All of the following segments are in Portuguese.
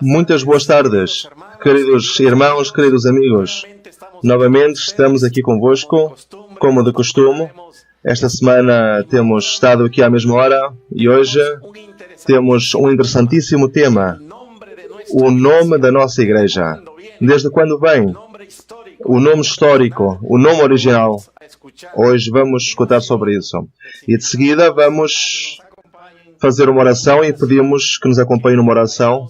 Muitas boas tardes, queridos irmãos, queridos amigos. Novamente estamos aqui convosco, como de costume. Esta semana temos estado aqui à mesma hora e hoje temos um interessantíssimo tema. O nome da nossa igreja. Desde quando vem? O nome histórico, o nome original. Hoje vamos escutar sobre isso. E de seguida vamos fazer uma oração e pedimos que nos acompanhe numa oração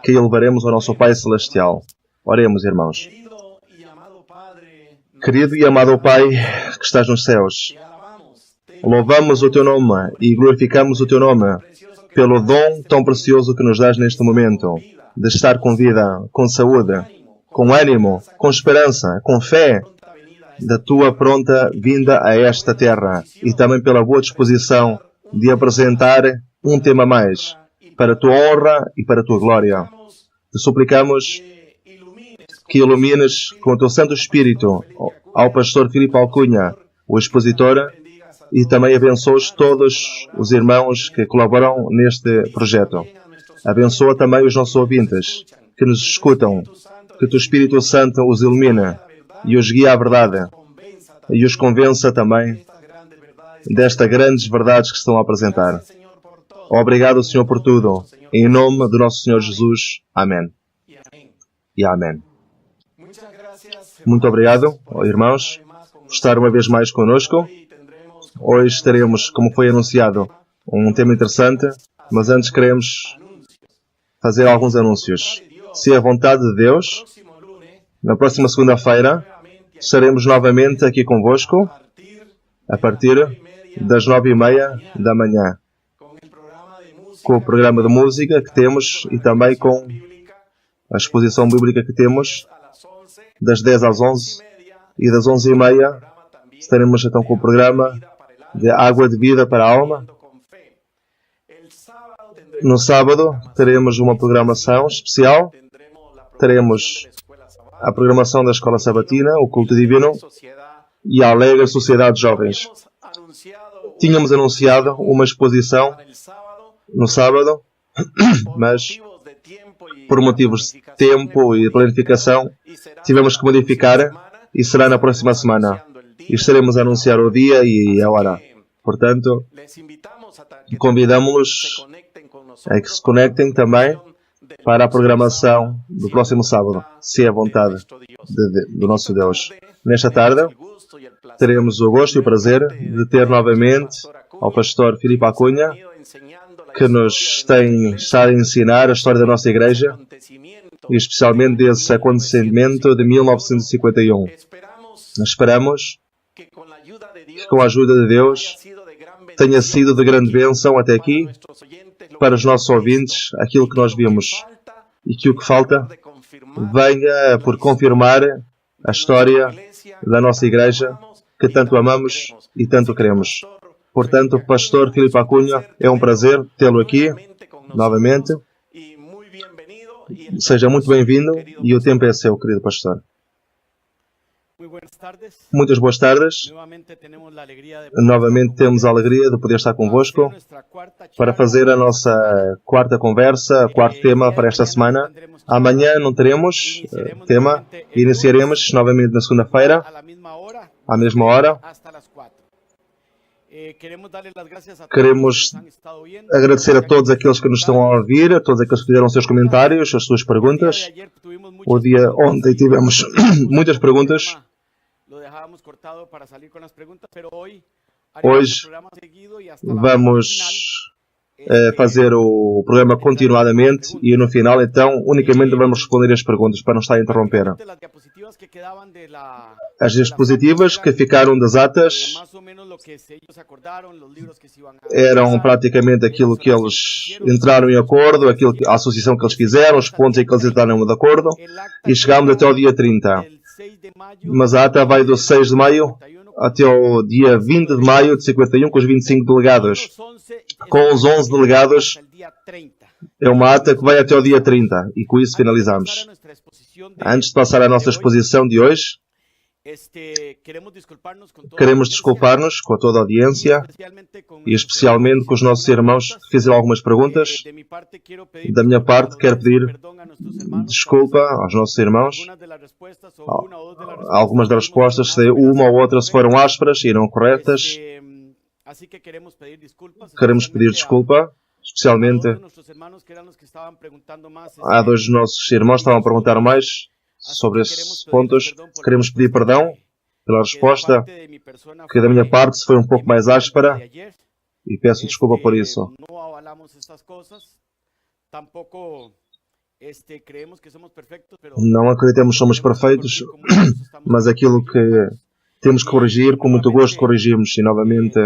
que elevaremos ao nosso Pai Celestial. Oremos, irmãos. Querido e amado Pai que estás nos céus, louvamos o Teu nome e glorificamos o Teu nome pelo dom tão precioso que nos dás neste momento, de estar com vida, com saúde, com ânimo, com esperança, com fé, da Tua pronta vinda a esta terra e também pela boa disposição de apresentar um tema mais, para a Tua honra e para a Tua glória. Te suplicamos que ilumines com o Teu Santo Espírito ao pastor Filipe Alcunha, o expositor, e também abençoes todos os irmãos que colaboram neste projeto. Abençoa também os nossos ouvintes que nos escutam, que o Teu Espírito Santo os ilumine e os guie à verdade e os convença também destas grandes verdades que estão a apresentar. Obrigado, Senhor, por tudo. Em nome do nosso Senhor Jesus. Amém. E amém. Muito obrigado, irmãos, por estar uma vez mais conosco. Hoje teremos, como foi anunciado, um tema interessante, mas antes queremos fazer alguns anúncios. Se é a vontade de Deus, na próxima segunda-feira estaremos novamente aqui convosco, a partir das 9h30 da manhã, com o programa de música que temos e também com a exposição bíblica que temos, das 10 às 11 e das 11h30 estaremos então com o programa de Água de Vida para a Alma. No sábado teremos uma programação especial, teremos a programação da Escola Sabatina, o Culto Divino e a Alegre Sociedade de Jovens. Tínhamos anunciado uma exposição no sábado, mas por motivos de tempo e de planificação tivemos que modificar e será na próxima semana. E estaremos a anunciar o dia e a hora. Portanto, convidamos-los a que se conectem também para a programação do próximo sábado, se é a vontade do nosso Deus. Nesta tarde, teremos o gosto e o prazer de ter novamente ao pastor Filipe Alcunha, que nos tem estado a ensinar a história da nossa igreja, e especialmente desse acontecimento de 1951. Esperamos que com a ajuda de Deus tenha sido de grande bênção até aqui para os nossos ouvintes aquilo que nós vimos e que o que falta venha por confirmar a história da nossa igreja que tanto amamos e tanto queremos. Portanto, pastor Filipe Alcunha, é um prazer tê-lo aqui novamente. Seja muito bem-vindo e o tempo é seu, querido pastor. Muitas boas tardes. Novamente temos a alegria de poder estar convosco para fazer a nossa quarta conversa, quarto tema para esta semana. Amanhã não teremos tema. Iniciaremos novamente na segunda-feira, à mesma hora. Queremos agradecer a todos aqueles que nos estão a ouvir, a todos aqueles que fizeram os seus comentários, as suas perguntas. O dia ontem tivemos muitas perguntas. Hoje vamos fazer o programa continuadamente e no final, então, unicamente vamos responder as perguntas para não estar a interromper. As diapositivas que ficaram das atas eram praticamente aquilo que eles entraram em acordo, a associação que eles fizeram, os pontos em que eles entraram de acordo, e chegámos até o dia 30. Mas a ata vai do 6 de maio até o dia 20 de maio de 51, com os 25 delegados. Com os 11 delegados, é uma ata que vai até o dia 30, e com isso finalizamos. Antes de passar à nossa exposição de hoje, Queremos desculpar-nos com toda a audiência e especialmente com os nossos irmãos que fizeram algumas perguntas. Da minha parte, quero pedir desculpa aos nossos irmãos. Algumas das respostas, se uma ou outra se foram ásperas e não corretas, queremos pedir desculpa. Especialmente, há dois dos nossos irmãos que estavam a perguntar mais sobre esses pontos. Queremos pedir perdão pela resposta, que da minha parte se foi um pouco mais áspera, e peço desculpa por isso. Não acreditamos que somos perfeitos, mas aquilo que temos que corrigir, com muito gosto corrigimos. E novamente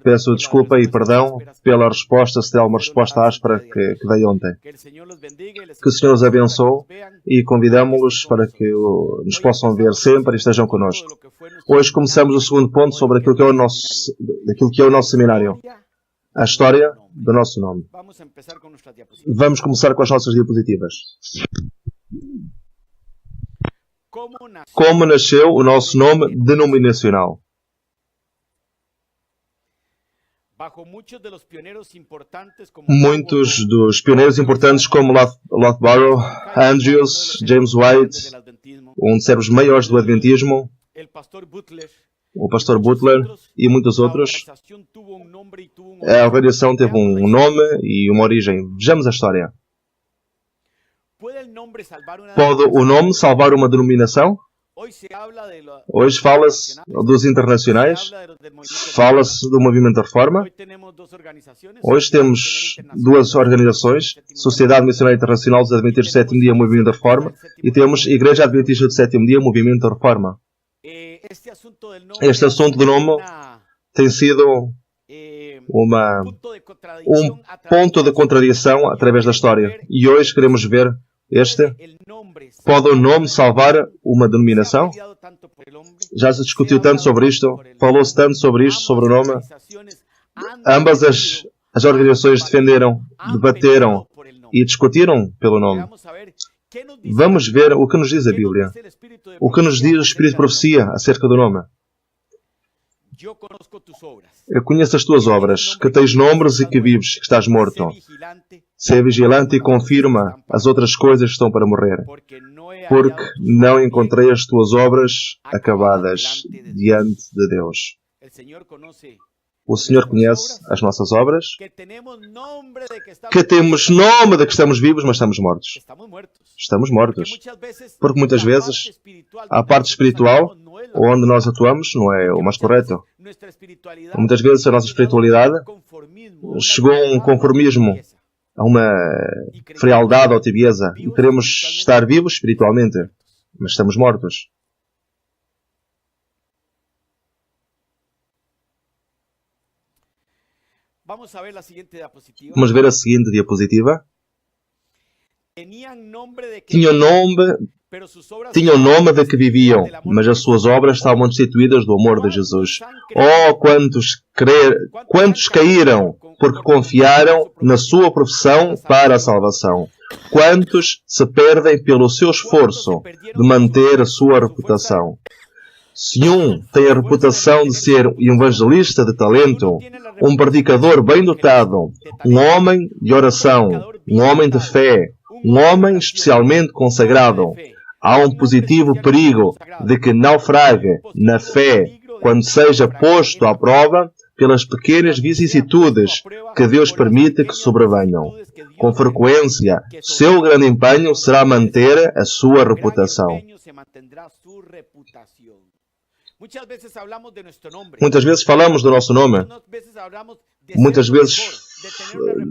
peço desculpa e perdão pela resposta, se der alguma resposta áspera que dei ontem. Que o Senhor os abençoe e convidamos-los para que nos possam ver sempre e estejam connosco. Hoje começamos o segundo ponto sobre aquilo que é o nosso seminário. A história do nosso nome. Vamos começar com as nossas diapositivas. Como nasceu o nosso nome denominacional? Muitos dos pioneiros importantes como Loughborough, Andrews, James White, um dos servos maiores do Adventismo, o pastor Butler e muitos outros, a organização teve um nome e uma origem. Vejamos a história. Pode o nome salvar uma denominação? Hoje fala-se dos internacionais, fala-se do movimento da reforma. Hoje temos duas organizações, Sociedade Missionária Internacional dos Adventistas do Sétimo Dia, Movimento da Reforma, e temos Igreja Adventista do Sétimo Dia, Movimento da Reforma. Este assunto do nome tem sido um ponto de contradição através da história. E hoje queremos ver pode o nome salvar uma denominação? Já se discutiu tanto sobre isto, falou-se tanto sobre isto, sobre o nome. Ambas as organizações defenderam, debateram e discutiram pelo nome. Vamos ver o que nos diz a Bíblia. O que nos diz o Espírito de Profecia acerca do nome. Eu conheço as tuas obras, que tens nomes e que vives, que estás morto. Sê vigilante e confirma as outras coisas que estão para morrer, porque não encontrei as tuas obras acabadas diante de Deus. O Senhor conhece as nossas obras, que temos nome de que estamos vivos, mas estamos mortos. Estamos mortos. Porque muitas vezes a parte espiritual, onde nós atuamos, não é o mais correto. Muitas vezes a nossa espiritualidade chegou a um conformismo, a uma frialdade ou tibieza. E queremos estar vivos espiritualmente, mas estamos mortos. Vamos ver a seguinte diapositiva. Tinham nome de que viviam, mas as suas obras estavam destituídas do amor de Jesus. Oh, quantos caíram porque confiaram na sua profissão para a salvação. Quantos se perdem pelo seu esforço de manter a sua reputação. Se um tem a reputação de ser um evangelista de talento, um predicador bem dotado, um homem de oração, um homem de fé, um homem especialmente consagrado, há um positivo perigo de que naufrague na fé quando seja posto à prova pelas pequenas vicissitudes que Deus permite que sobrevenham. Com frequência, seu grande empenho será manter a sua reputação. Muitas vezes falamos do nosso nome. Muitas vezes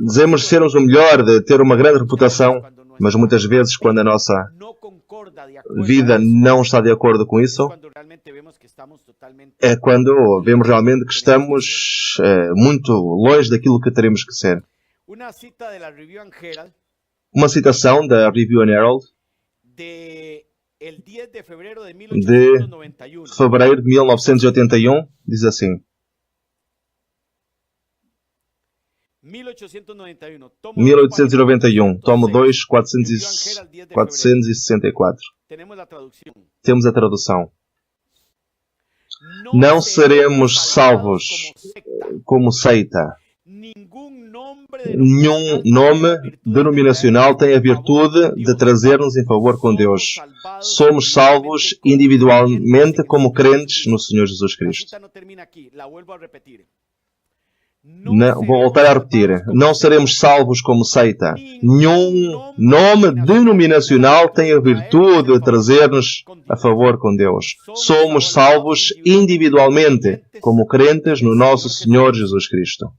dizemos sermos o melhor, de ter uma grande reputação, mas muitas vezes quando a nossa vida não está de acordo com isso, é quando vemos realmente que estamos muito longe daquilo que teremos que ser. Uma citação da Review and Herald de fevereiro de 1981 diz assim: 1891, tomo 2, 464. Temos a tradução. Não seremos salvos como seita. Nenhum nome denominacional tem a virtude de trazer-nos em favor com Deus. Somos salvos individualmente como crentes no Senhor Jesus Cristo. Vou voltar a repetir. Não seremos salvos como seita. Nenhum nome denominacional tem a virtude de trazer-nos a favor com Deus. Somos salvos individualmente como crentes no nosso Senhor Jesus Cristo.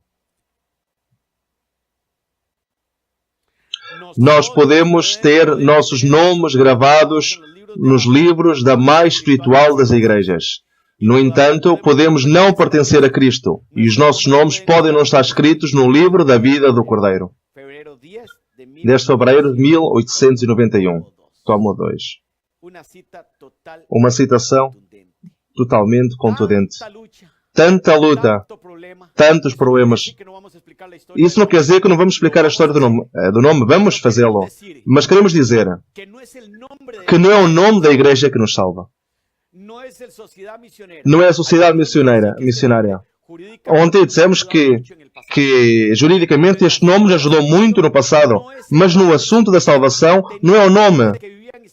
Nós podemos ter nossos nomes gravados nos livros da mais espiritual das igrejas. No entanto, podemos não pertencer a Cristo e os nossos nomes podem não estar escritos no livro da vida do Cordeiro. 10 de fevereiro de 1891, tomo 2. Uma citação totalmente contundente. Tanta luta, tantos problemas. Isso não quer dizer que não vamos explicar a história do nome. Vamos fazê-lo. Mas queremos dizer que não é o nome da igreja que nos salva. Não é a sociedade missionária. Ontem dissemos que juridicamente este nome nos ajudou muito no passado. Mas no assunto da salvação não é o nome.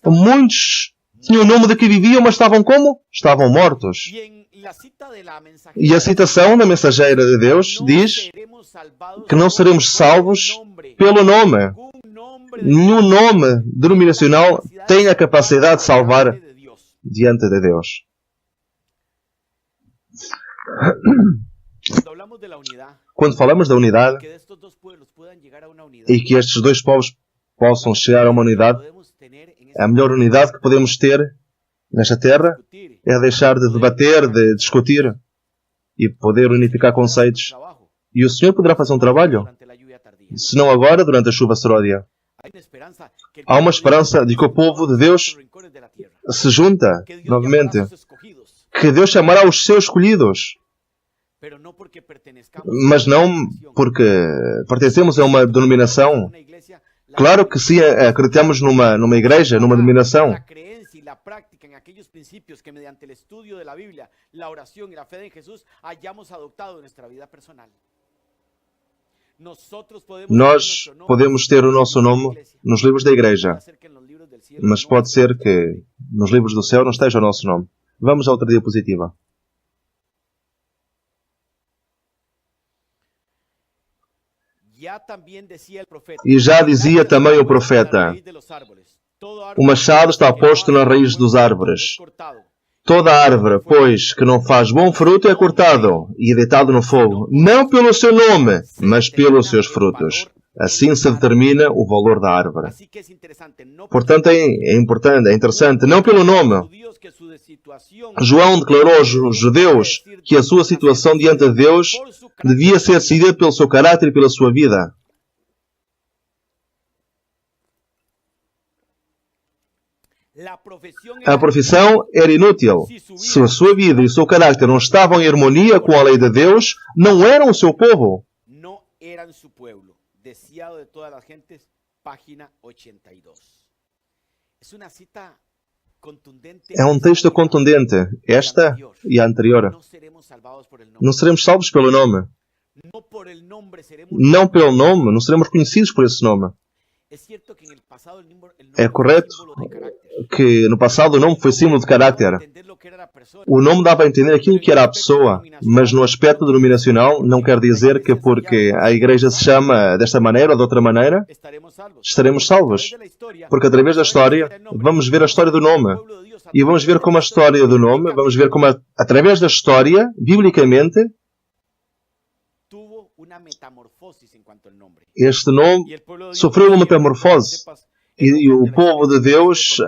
Muitos tinham o nome de que viviam, mas estavam como? Estavam mortos. E a citação da mensageira de Deus diz que não seremos salvos pelo nome. Nenhum nome denominacional tem a capacidade de salvar diante de Deus. Quando falamos da unidade e que estes dois povos possam chegar a uma unidade, a melhor unidade que podemos ter nesta terra é deixar de debater, de discutir e poder unificar conceitos. E o Senhor poderá fazer um trabalho, se não agora, durante a chuva seródia. Há uma esperança de que o povo de Deus se junta novamente, que Deus chamará os seus escolhidos, mas não porque pertencemos a uma denominação. Claro que sim, acreditamos numa igreja, numa denominação. La práctica en aquellos principios que mediante el estudio de la Biblia, la oración y la fe en Jesús hayamos adoptado en nuestra vida personal. Nós podemos ter o nosso nome nos livros da igreja, mas pode ser que nos livros do céu não esteja o nosso nome. Vamos à outra diapositiva. E já dizia também o profeta: o machado está posto na raiz dos árvores. Toda árvore, pois, que não faz bom fruto é cortado e deitado no fogo, não pelo seu nome, mas pelos seus frutos. Assim se determina o valor da árvore. Portanto, é importante, é interessante, não pelo nome. João declarou aos judeus que a sua situação diante de Deus devia ser decidida pelo seu caráter e pela sua vida. A profissão era inútil. Se a sua vida e o seu caráter não estavam em harmonia com a lei de Deus, não eram o seu povo. É um texto contundente, esta e a anterior. Não seremos salvos pelo nome. Não pelo nome, não seremos conhecidos por esse nome. É correto que no passado o nome foi símbolo de caráter. O nome dava a entender aquilo que era a pessoa, mas no aspecto denominacional não quer dizer que porque a igreja se chama desta maneira ou de outra maneira, estaremos salvos. Porque através da história, vamos ver a história do nome. E vamos ver como a história do nome, vamos ver como através da história, biblicamente, este nome sofreu uma metamorfose. E o povo de Deus,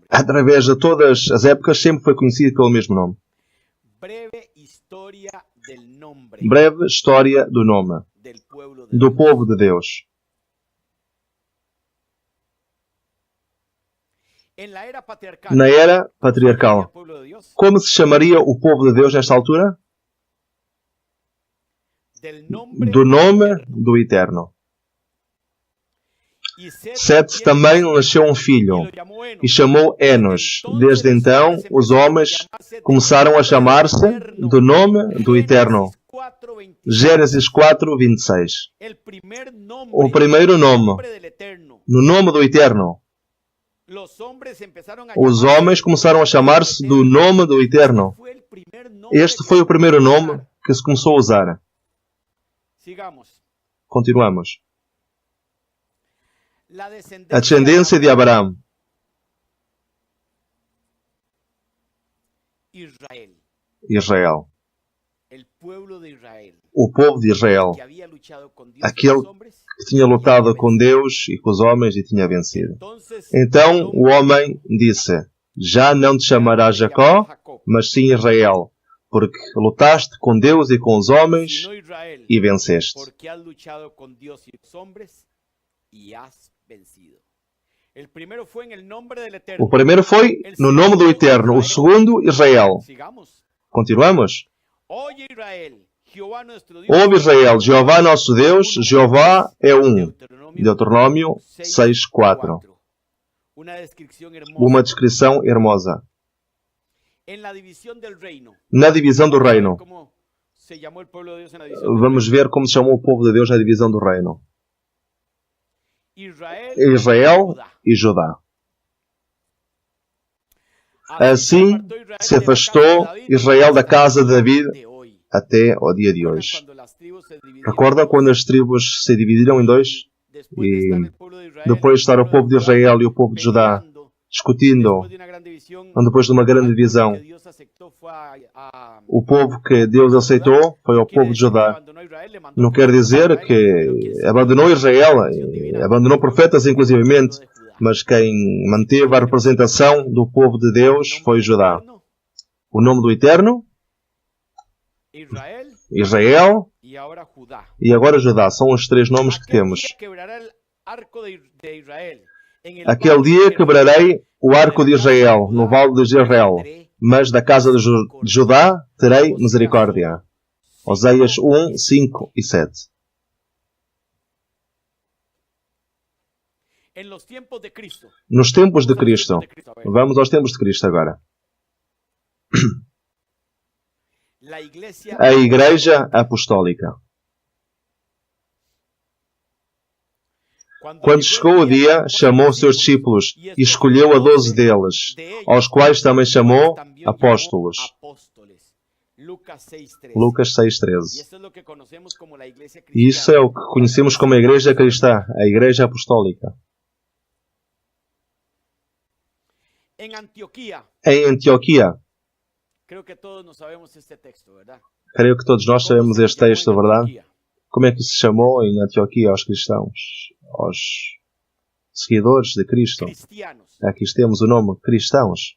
através de todas as épocas, sempre foi conhecido pelo mesmo nome. Breve história do nome do povo de Deus. Na era patriarcal, como se chamaria o povo de Deus nesta altura? Do nome do Eterno. Sete também nasceu um filho e chamou Enos. Desde então, os homens começaram a chamar-se do nome do Eterno. Gênesis 4, 26. O primeiro nome, no nome do Eterno. Os homens começaram a chamar-se do nome do Eterno. Este foi o primeiro nome que se começou a usar. Continuamos. A descendência de Abraão. Israel. O povo de Israel. Aquele que tinha lutado com Deus e com os homens e tinha vencido. Então o homem disse: já não te chamarás Jacó, mas sim Israel, porque lutaste com Deus e com os homens e venceste. O primeiro foi no nome do Eterno, o segundo Israel. Continuamos? Ouve Israel, Jeová nosso Deus, Jeová é um. Deuteronômio 6:4. Uma descrição hermosa. Na divisão do reino. Vamos ver como se chamou o povo de Deus na divisão do reino. Israel e Judá. Assim se afastou Israel da casa de David até ao dia de hoje. Recordam quando as tribos se dividiram em dois? E depois de estar o povo de Israel e o povo de Judá discutindo, depois de uma grande divisão, o povo que Deus aceitou foi o povo de Judá. Não quer dizer que abandonou Israel, abandonou profetas inclusivamente, mas quem manteve a representação do povo de Deus foi Judá. O nome do Eterno, Israel e agora Judá. São os três nomes que temos. Aquele dia quebrarei o arco de Israel no vale de Jezreel, mas da casa de Judá terei misericórdia. Oséias 1, 5 e 7. Nos tempos de Cristo. Vamos aos tempos de Cristo agora. A Igreja Apostólica. Quando chegou o dia, chamou os seus discípulos e escolheu a 12 deles, aos quais também chamou apóstolos. Lucas 6:13. Isso é o que conhecemos como a Igreja Cristã, a Igreja Apostólica. Em Antioquia. Creio que todos nós sabemos este texto, verdade? Como é que se chamou em Antioquia aos cristãos? Aos seguidores de Cristo? Aqui temos o nome cristãos.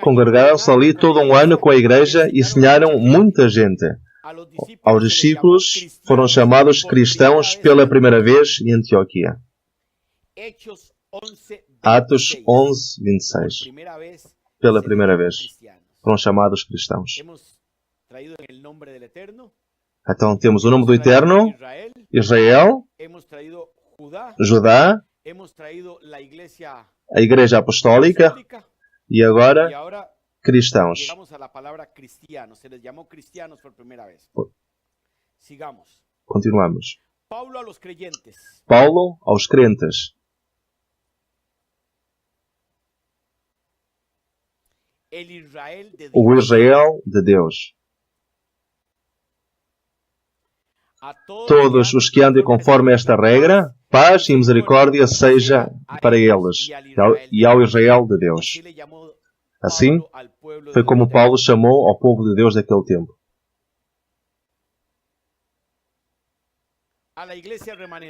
Congregaram-se ali todo um ano com a igreja e ensinaram muita gente. Aos discípulos foram chamados cristãos pela primeira vez em Antioquia. Atos 11, 26. Pela primeira vez foram chamados cristãos. Então temos o nome do Eterno, Israel, Judá, a Igreja Apostólica e agora cristãos. Continuamos. Paulo aos crentes. O Israel de Deus. Todos os que andem conforme esta regra, paz e misericórdia seja para eles e ao Israel de Deus. Assim, foi como Paulo chamou ao povo de Deus daquele tempo.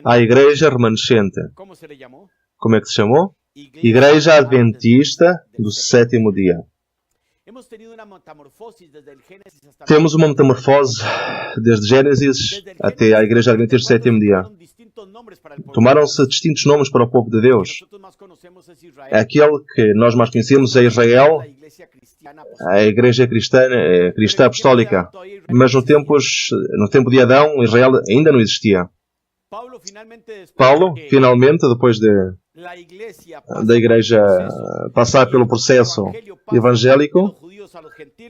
A igreja remanescente. Como é que se chamou? Igreja Adventista do sétimo dia. Temos uma metamorfose desde Gênesis até a Igreja Adventista do sétimo dia. Tomaram-se distintos nomes para o povo de Deus. Aquele que nós mais conhecemos é Israel, a igreja cristã apostólica. Mas no tempo de Adão, Israel ainda não existia. Paulo, finalmente, depois da igreja passar pelo processo evangélico,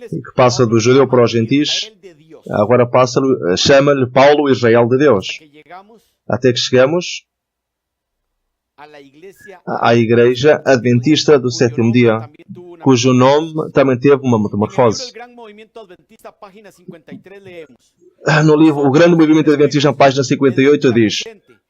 que passa do judeu para os gentis, agora chama-lhe Paulo Israel de Deus. Até que chegamos à igreja adventista do sétimo dia, cujo nome também teve uma metamorfose. No livro O Grande Movimento Adventista, na página 58, diz: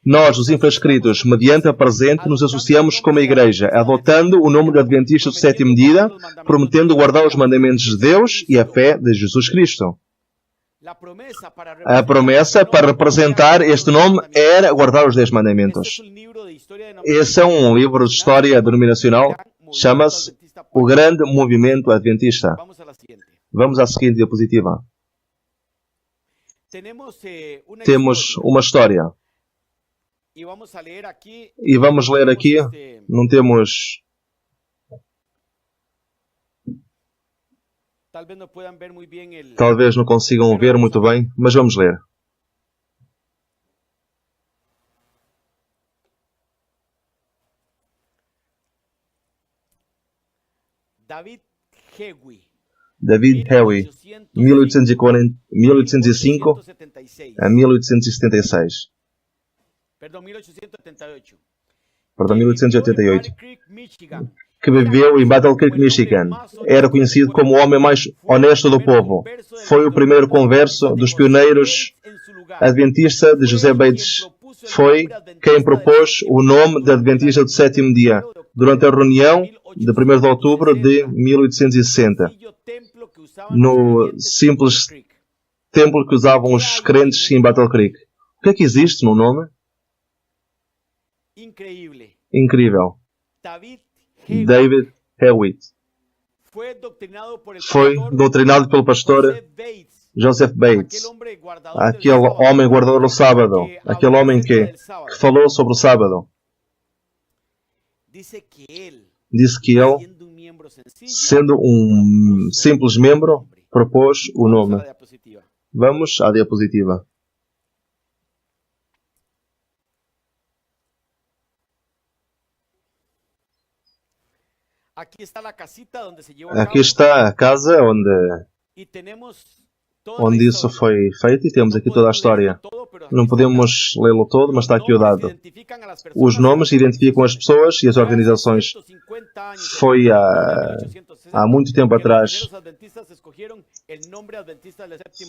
nós, os infrascritos, mediante a presente, nos associamos como a igreja, adotando o nome de Adventista do sétimo dia, prometendo guardar os mandamentos de Deus e a fé de Jesus Cristo. A promessa para representar este nome era guardar os 10 mandamentos. Esse é um livro de história denominacional, chama-se O Grande Movimento Adventista. Vamos à seguinte diapositiva. Temos uma história. E vamos ler aqui, não temos... Talvez não consigam ver muito bem, mas vamos ler. David Hewey, 1805 a 1876. Perdão, 1888. Que viveu em Battle Creek, Michigan. Era conhecido como o homem mais honesto do povo. Foi o primeiro converso dos pioneiros adventista de José Bates. Foi quem propôs o nome de Adventista do sétimo dia, durante a reunião de 1º de outubro de 1860, no simples templo que usavam os crentes em Battle Creek. O que é que existe no nome? Incrível. David Hewitt foi doutrinado pelo pastor Joseph Bates, aquele homem guardador do sábado, aquele homem que falou sobre o sábado. Disse que ele, sendo um simples membro, propôs o nome. Vamos à diapositiva. Aqui está a casa onde isso foi feito e temos aqui toda a história. Não podemos lê-lo todo, mas está aqui o dado. Os nomes identificam as pessoas e as organizações. Foi há muito tempo atrás.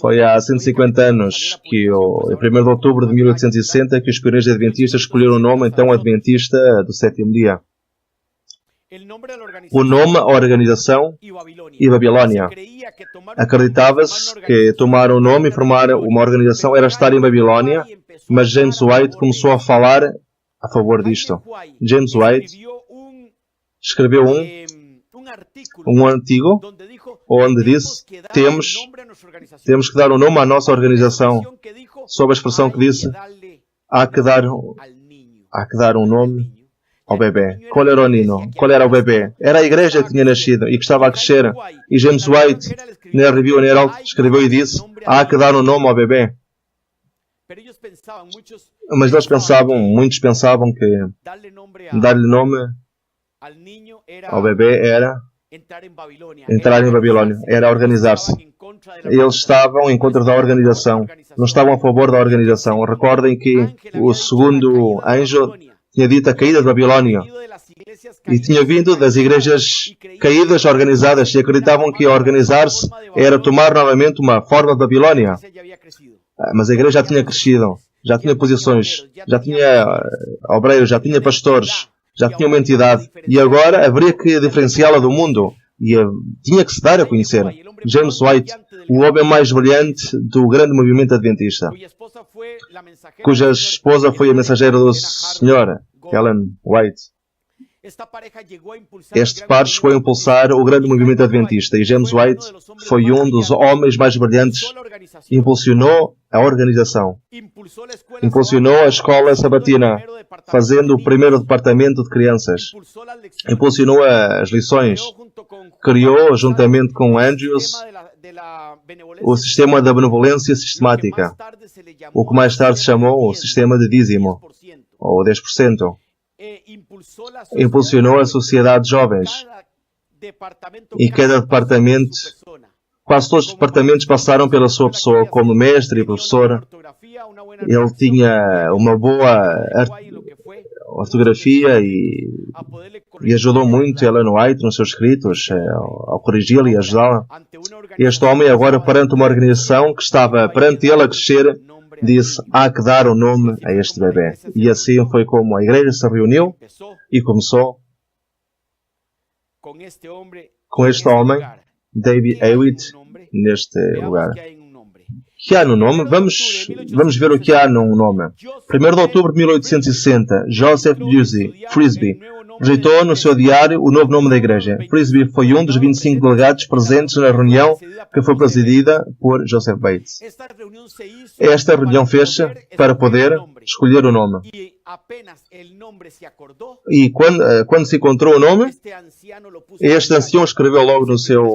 Foi há 150 anos, em 1º de outubro de 1860, que os pioneiros adventistas escolheram o nome, então, Adventista do sétimo dia. O nome, a organização e Babilônia. Acreditava-se que tomar o nome e formar uma organização era estar em Babilônia, mas James White começou a falar a favor disto. James White escreveu um artigo onde disse: temos que dar um nome à nossa organização, sob a expressão que disse: há que dar um nome ao bebê. Qual era o nino? Qual era o bebê? Era a igreja que tinha nascido e que estava a crescer. E James White, na Review and Herald, escreveu e disse: há que dar um nome ao bebê. Mas muitos pensavam que dar-lhe nome ao bebê era entrar em Babilônia, era organizar-se. Eles estavam em contra da organização, não estavam a favor da organização. Recordem que o segundo anjo tinha dito a caída de Babilônia e tinha vindo das igrejas caídas organizadas e acreditavam que organizar-se era tomar novamente uma forma de Babilônia. Mas a igreja já tinha crescido, já tinha posições, já tinha obreiros, já tinha pastores, já tinha uma entidade e agora haveria que diferenciá-la do mundo e tinha que se dar a conhecer. James White, o homem mais brilhante do grande movimento adventista, cuja esposa foi a mensageira do Senhor, Ellen White. Este par chegou a impulsar o grande movimento adventista e James White foi um dos homens mais brilhantes. Impulsionou a organização. Impulsionou a escola sabatina, fazendo o primeiro departamento de crianças. Impulsionou as lições. Criou, juntamente com Andrews, o sistema da benevolência sistemática, o que mais tarde se chamou o sistema de dízimo, ou 10%. Impulsionou a sociedade de jovens. E cada departamento, quase todos os departamentos passaram pela sua pessoa, como mestre e professor. Ele tinha uma boa ortografia e ajudou muito Ellen White nos seus escritos, ao corrigi-la e ajudá-la. Este homem, agora perante uma organização que estava perante ele a crescer, disse: há que dar um nome a este bebê. E assim foi como a igreja se reuniu e começou com este homem, David Hewitt, neste lugar. Que há no nome? Vamos ver o que há no nome. 1 de outubro de 1860, Joseph Busey Frisbee rejeitou no seu diário o novo nome da igreja. Frisbee foi um dos 25 delegados presentes na reunião que foi presidida por Joseph Bates. Esta reunião fez-se para poder escolher o nome. E quando se encontrou o nome, este ancião escreveu logo no seu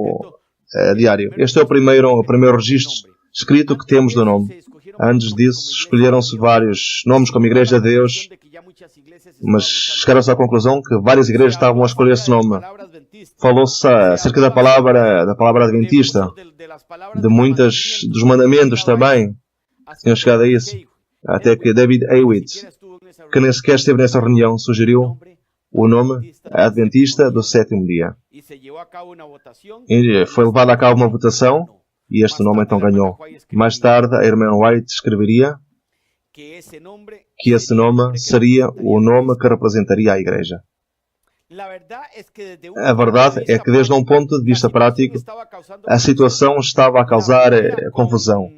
diário. Este é o primeiro registro escrito que temos do nome. Antes disso, escolheram-se vários nomes como Igreja de Deus, mas chegaram-se à conclusão que várias igrejas estavam a escolher esse nome. Falou-se acerca da palavra adventista, de muitos dos mandamentos também. Tinham chegado a isso. Até que David Hewitt, que nem sequer esteve nessa reunião, sugeriu o nome Adventista do Sétimo Dia. E foi levada a cabo uma votação e este nome então ganhou. Mais tarde, a irmã White escreveria que esse nome seria o nome que representaria a igreja. A verdade é que, desde um ponto de vista prático, a situação estava a causar confusão.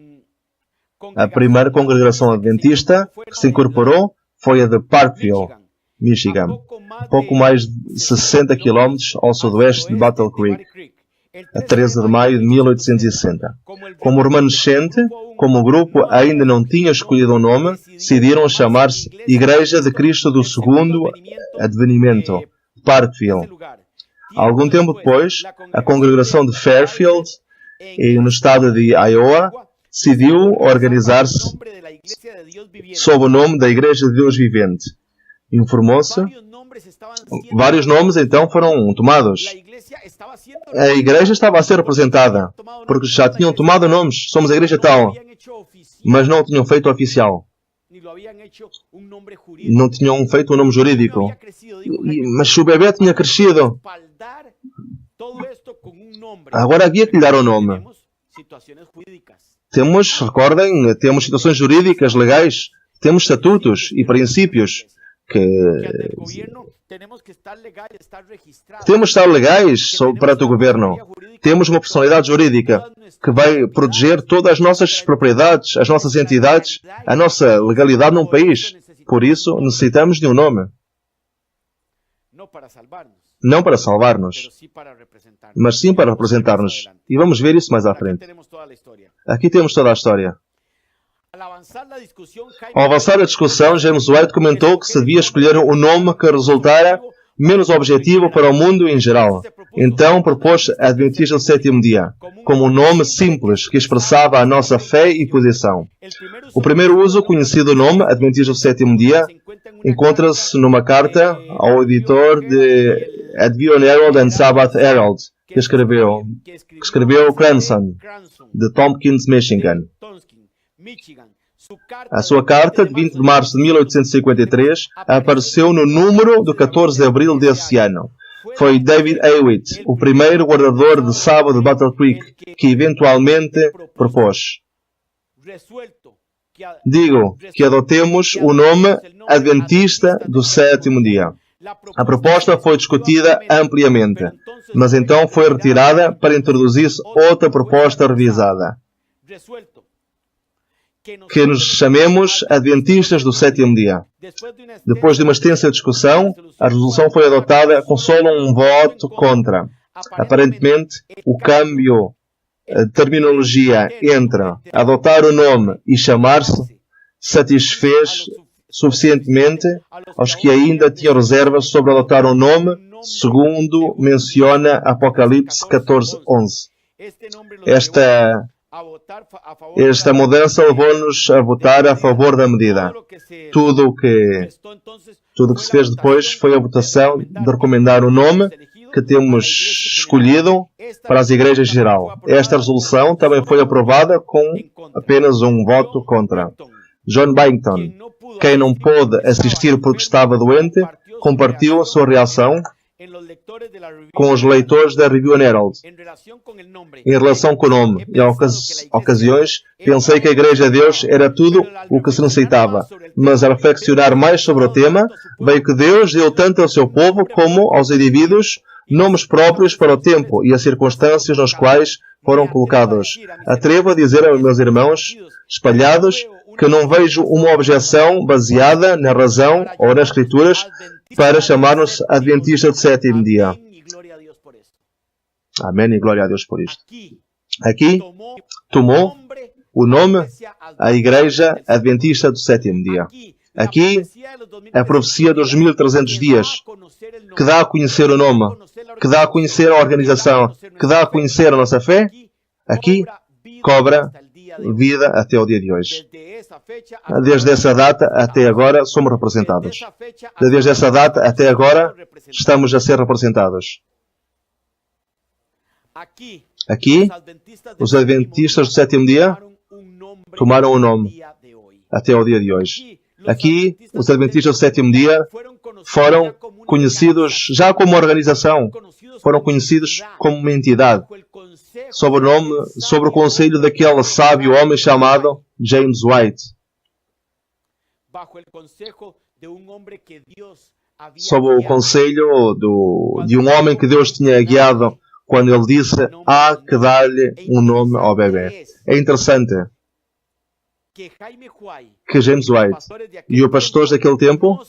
A primeira congregação adventista que se incorporou foi a de Parkville, Michigan, pouco mais de 60 km ao sudoeste de Battle Creek, a 13 de maio de 1860. Como remanescente, como o grupo ainda não tinha escolhido um nome, decidiram chamar-se Igreja de Cristo do Segundo Advenimento, Parkville. Algum tempo depois, a congregação de Fairfield, no estado de Iowa, decidiu organizar-se sob o nome da Igreja de Deus Vivente. Informou-se. Vários nomes então foram tomados. A igreja estava a ser representada, porque já tinham tomado nomes. Somos a igreja tal, mas não o tinham feito oficial. Não tinham feito um nome jurídico. Mas se o bebê tinha crescido, agora havia que lhe dar um nome. Recordem, temos situações jurídicas, legais, temos estatutos e princípios que temos de estar legais perante o governo. Temos uma personalidade jurídica que vai proteger todas as nossas propriedades, as nossas entidades, a nossa legalidade num país. Por isso, necessitamos de um nome. Não para salvar-nos, mas sim para representar-nos. E vamos ver isso mais à frente. Aqui temos toda a história. Ao avançar a discussão, James White comentou que se devia escolher um nome que resultara menos objetivo para o mundo em geral. Então propôs Adventista do Sétimo Dia, como um nome simples que expressava a nossa fé e posição. O primeiro uso conhecido do nome, Adventista do Sétimo Dia, encontra-se numa carta ao editor de Adventist Herald and Sabbath Herald, que escreveu Cranston, de Tompkins, Michigan. A sua carta, de 20 de março de 1853, apareceu no número do 14 de abril desse ano. Foi David Hewitt, o primeiro guardador de sábado de Battle Creek, que eventualmente propôs: digo que adotemos o nome Adventista do Sétimo Dia. A proposta foi discutida ampliamente, mas então foi retirada para introduzir-se outra proposta revisada, que nos chamemos Adventistas do Sétimo Dia. Depois de uma extensa discussão, a resolução foi adotada com só um voto contra. Aparentemente, o câmbio a terminologia entre adotar o nome e chamar-se satisfez suficientemente aos que ainda tinham reservas sobre adotar um nome, segundo menciona Apocalipse 14:11. Esta mudança levou-nos a votar a favor da medida. Tudo o que se fez depois foi a votação de recomendar o nome que temos escolhido para as igrejas em geral. Esta resolução também foi aprovada com apenas um voto contra. John Byington, quem não pôde assistir porque estava doente, compartilhou a sua reação com os leitores da Review and Herald em relação com o nome. Em ocasiões, pensei que a Igreja de Deus era tudo o que se necessitava, mas a reflexionar mais sobre o tema, veio que Deus deu tanto ao seu povo como aos indivíduos nomes próprios para o tempo e as circunstâncias nas quais foram colocados. Atrevo a dizer aos meus irmãos espalhados que não vejo uma objeção baseada na razão ou nas Escrituras para chamar-nos Adventistas do sétimo dia. Amém e glória a Deus por isto. Aqui tomou o nome a Igreja Adventista do sétimo dia. Aqui a profecia dos 1300 dias, que dá a conhecer o nome, que dá a conhecer a organização, que dá a conhecer a nossa fé. Aqui cobra vida até o dia de hoje. Desde essa data até agora somos representados. Desde essa data até agora estamos a ser representados. Aqui, os Adventistas do sétimo dia tomaram o nome até o dia de hoje. Aqui, os Adventistas do sétimo dia foram conhecidos já como organização, foram conhecidos como uma entidade, sob o conselho daquele sábio homem chamado James White, sob o conselho de um homem que Deus tinha guiado quando ele disse: há que dar-lhe um nome ao bebê. É interessante que James White e os pastores daquele tempo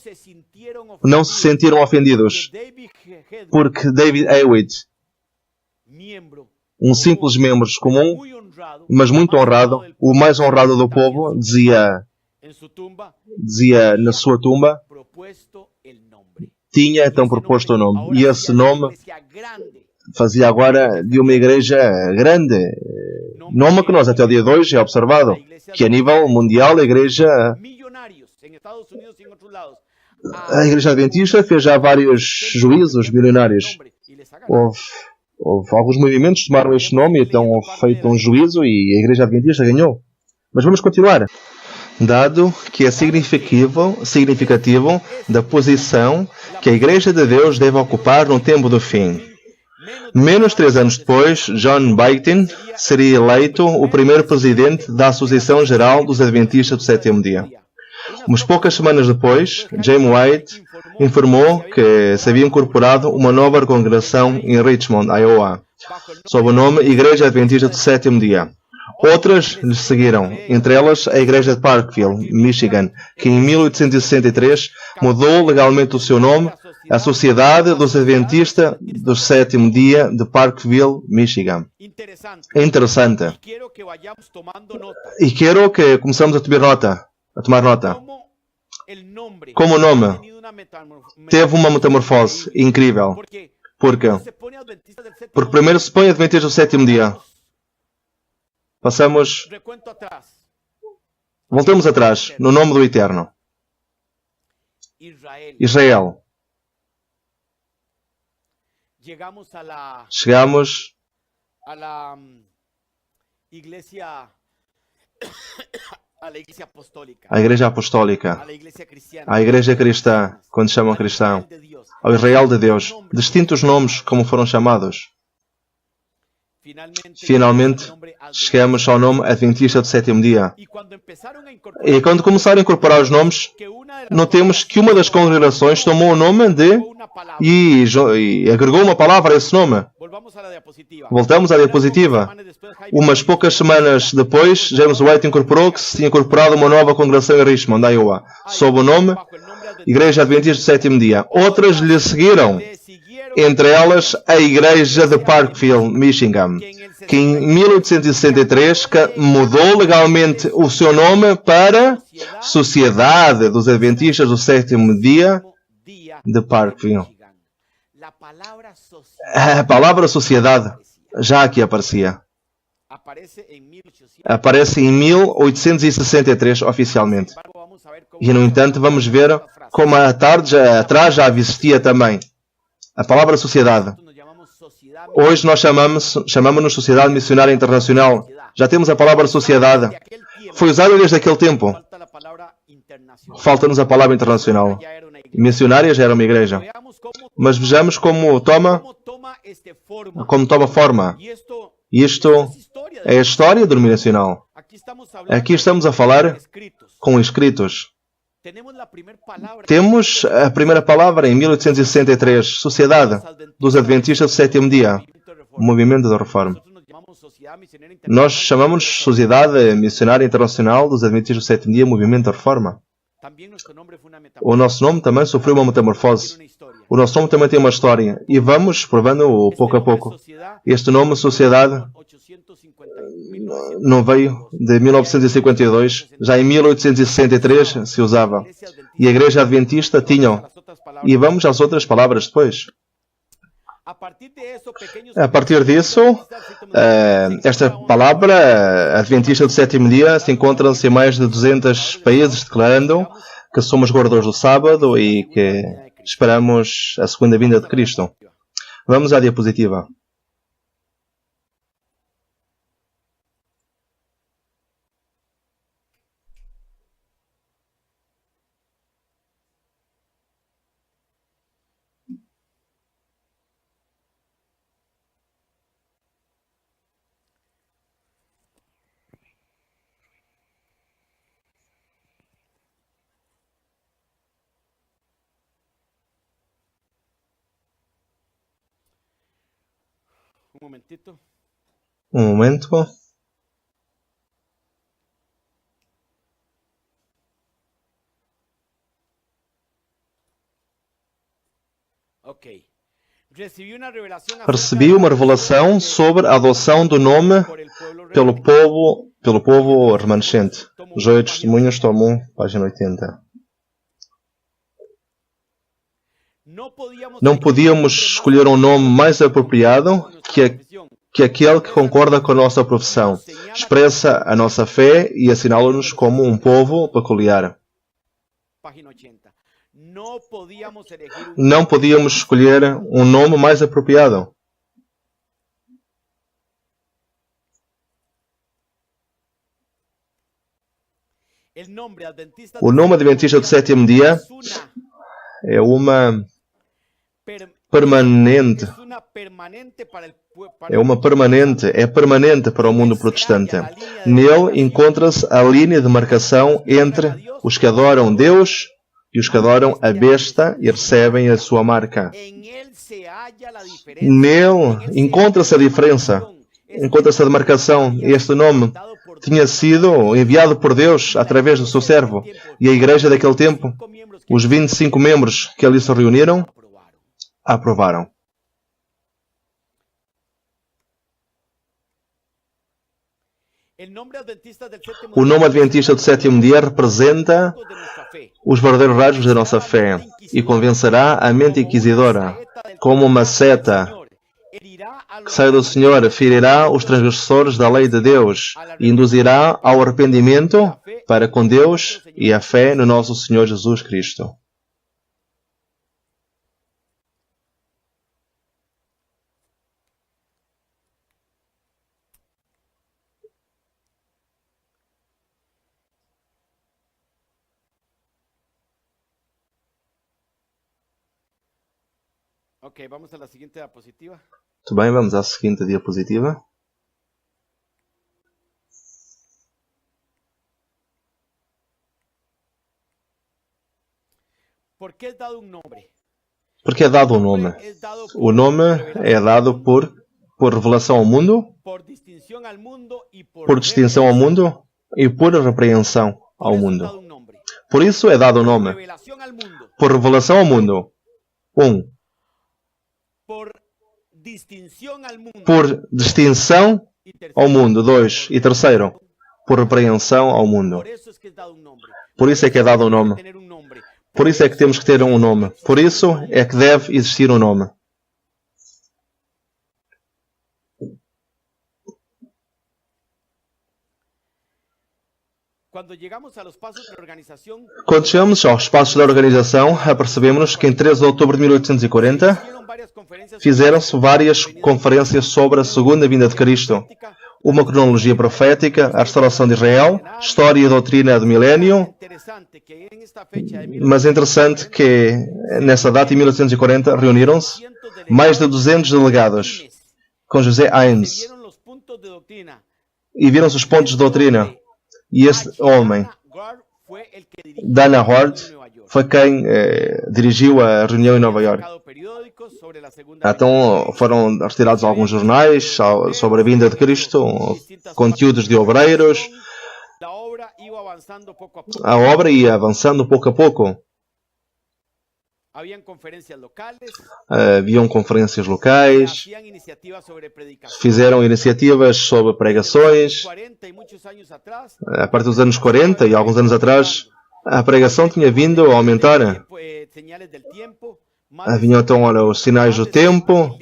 não se sentiram ofendidos, porque David Hewitt, um simples membro comum, mas muito honrado, o mais honrado do povo, dizia na sua tumba, tinha então proposto o nome. E esse nome fazia agora de uma igreja grande. Nome que nós até o dia de hoje é observado, que a nível mundial a Igreja Adventista fez já vários juízos milionários. Houve alguns movimentos que tomaram este nome e então feito um juízo e a Igreja Adventista ganhou. Mas vamos continuar. Dado que é significativo da posição que a Igreja de Deus deve ocupar no tempo do fim. Menos 3 anos depois, John Byington seria eleito o primeiro presidente da Associação Geral dos Adventistas do sétimo dia. Umas poucas semanas depois, James White informou que se havia incorporado uma nova congregação em Richmond, Iowa, sob o nome Igreja Adventista do sétimo dia. Outras lhe seguiram, entre elas a Igreja de Parkville, Michigan, que em 1863 mudou legalmente o seu nome à Sociedade dos Adventistas do sétimo dia de Parkville, Michigan. É interessante. E quero que começemos a tomar nota. Como o nome teve uma metamorfose incrível. Por quê? Porque primeiro se põe Adventista do sétimo dia. Voltamos atrás, no nome do Eterno. Israel. Chegamos à Igreja Apostólica, à Igreja Cristã, quando chamam cristão, ao Israel de Deus, distintos nomes como foram chamados. Finalmente, chegamos ao nome Adventista do sétimo dia. E quando começaram a incorporar os nomes, notemos que uma das congregações tomou o nome e agregou uma palavra a esse nome. Voltamos à diapositiva. Umas poucas semanas depois, James White incorporou que se tinha incorporado uma nova congregação em Richmond, Iowa, sob o nome Igreja Adventista do sétimo dia. Outras lhe seguiram, entre elas a Igreja de Parkville, Michigan, que em 1863 mudou legalmente o seu nome para Sociedade dos Adventistas do Sétimo Dia de Parkville. A palavra sociedade já aqui aparecia. Aparece em 1863 oficialmente. E, no entanto, vamos ver como atrás já existia também a palavra sociedade. Hoje nós chamamos-nos Sociedade Missionária Internacional. Já temos a palavra sociedade. Foi usada desde aquele tempo. Falta-nos a palavra internacional. Missionária já era uma igreja. Mas vejamos como toma forma. Isto é a história denominacional. Aqui estamos a falar com escritos. Temos a primeira palavra em 1863, Sociedade dos Adventistas do Sétimo Dia, Movimento da Reforma. Nós chamamos Sociedade Missionária Internacional dos Adventistas do Sétimo Dia, Movimento da Reforma. O nosso nome também sofreu uma metamorfose. O nosso nome também tem uma história. E vamos provando pouco a pouco. Este nome, Sociedade, não veio de 1952. Já em 1863 se usava. E a Igreja Adventista tinha. E vamos às outras palavras depois. A partir disso, esta palavra, Adventista do Sétimo Dia, se encontra-se em mais de 200 países declarando que somos guardadores do sábado e que esperamos a segunda vinda de Cristo. Vamos à diapositiva. Um momento. Recebi uma revelação sobre a adoção do nome pelo povo remanescente. Joia de Testemunhos, tomo 1, página 80. Não podíamos escolher um nome mais apropriado que aquele que concorda com a nossa profissão, expressa a nossa fé e assinala-nos como um povo peculiar. Não podíamos escolher um nome mais apropriado. O nome Adventista do Sétimo Dia é uma permanente. É permanente para o mundo protestante. Nele encontra-se a linha de marcação entre os que adoram Deus e os que adoram a besta e recebem a sua marca. Nele encontra-se a diferença. Encontra-se a demarcação. Este nome tinha sido enviado por Deus através do seu servo. E a igreja daquele tempo, os 25 membros que ali se reuniram, aprovaram. O nome Adventista do Sétimo Dia representa os verdadeiros raios da nossa fé e convencerá a mente inquisidora, como uma seta que sai do Senhor, ferirá os transgressores da lei de Deus e induzirá ao arrependimento para com Deus e a fé no nosso Senhor Jesus Cristo. Ok, vamos a la siguiente diapositiva. Muito bem, vamos à seguinte diapositiva. ¿Por qué es dado un nombre? Porque é dado um nome. O nome é dado por revelação ao mundo, Por distinción al mundo y por distinção ao mundo e por repreensão ao Por eso es mundo. dado un nombre. Por isso é dado o nome. Revelación al mundo. Por revelação ao mundo. Por distinción al mundo. Por distinção ao mundo. 2. E terceiro, por repreensão ao mundo. Por isso é que é dado um nome. Por isso é que temos que ter um nome. Por isso é que deve existir um nome. Quando chegamos aos passos da organização, apercebemos-nos que em 13 de outubro de 1840 fizeram-se várias conferências sobre a segunda vinda de Cristo, uma cronologia profética, a restauração de Israel, história e doutrina do milénio. Mas é interessante que nessa data, em 1840, reuniram-se mais de 200 delegados com José Ames e viram-se os pontos de doutrina. E este homem, Dana Ward, foi quem dirigiu a reunião em Nova York. Então foram retirados alguns jornais sobre a vinda de Cristo, conteúdos de obreiros. A obra ia avançando pouco a pouco. Haviam conferências locais, fizeram iniciativas sobre pregações. A partir dos anos 40 e alguns anos atrás, a pregação tinha vindo a aumentar. Haviam então os sinais do tempo,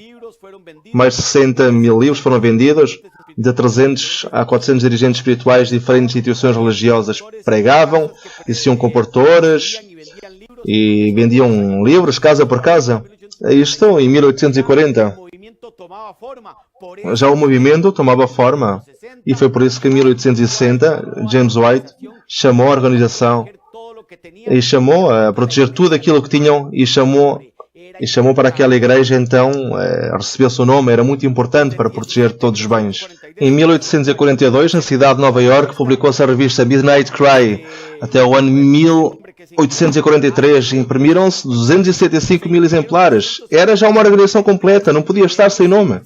mais de 60 mil livros foram vendidos, de 300 a 400 dirigentes espirituais de diferentes instituições religiosas pregavam, existiam comportores e vendiam livros casa por casa. Isto em 1840. Já o movimento tomava forma e foi por isso que em 1860 James White chamou a organização e chamou a proteger tudo aquilo que tinham e chamou para aquela igreja, então recebeu-se o nome, era muito importante para proteger todos os bens. Em 1842, na cidade de Nova York, publicou-se a revista Midnight Cry. Até o ano 1843 imprimiram-se 275 mil exemplares. Era já uma organização completa, não podia estar sem nome.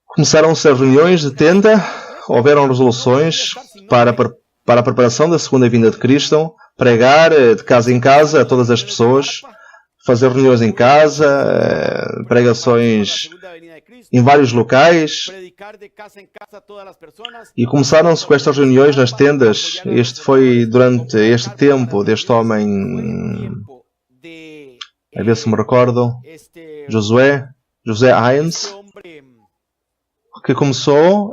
Começaram-se as reuniões de tenda, houveram resoluções para a preparação da segunda vinda de Cristo, pregar de casa em casa a todas as pessoas, fazer reuniões em casa, pregações em vários locais, e começaram-se com estas reuniões nas tendas. Este foi durante este tempo deste homem, a ver se me recordo, José Ames, que começou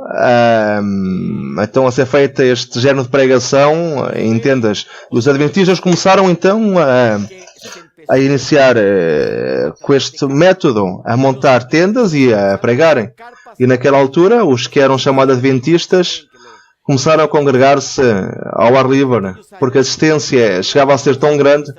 então a ser feita este género de pregação em tendas. Os adventistas começaram então a iniciar com este método, a montar tendas e a pregarem. E naquela altura, os que eram chamados adventistas começaram a congregar-se ao ar livre, porque a assistência chegava a ser tão grande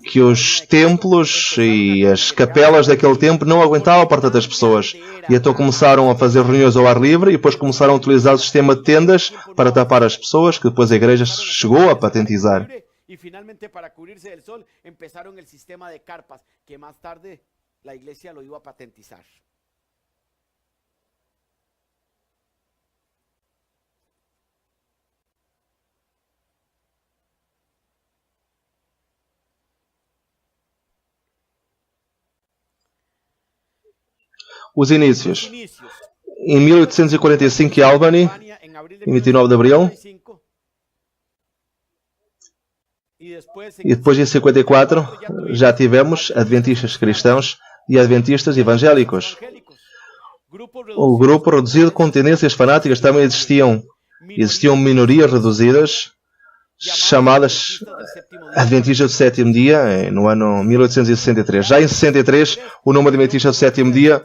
que os templos e as capelas daquele tempo não aguentavam a parte das pessoas. E então começaram a fazer reuniões ao ar livre e depois começaram a utilizar o sistema de tendas para tapar as pessoas, que depois a igreja chegou a patentizar. Y finalmente, para cubrirse del sol, empezaron el sistema de carpas, que más tarde la iglesia lo iba a patentizar. Os inícios. Em 1845, em Albany, em 29 de abril, e depois em 54 já tivemos adventistas cristãos e adventistas evangélicos. O grupo reduzido com tendências fanáticas também existiam minorias reduzidas, chamadas adventistas do sétimo dia, no ano 1863. Já em 63, o nome adventista do sétimo dia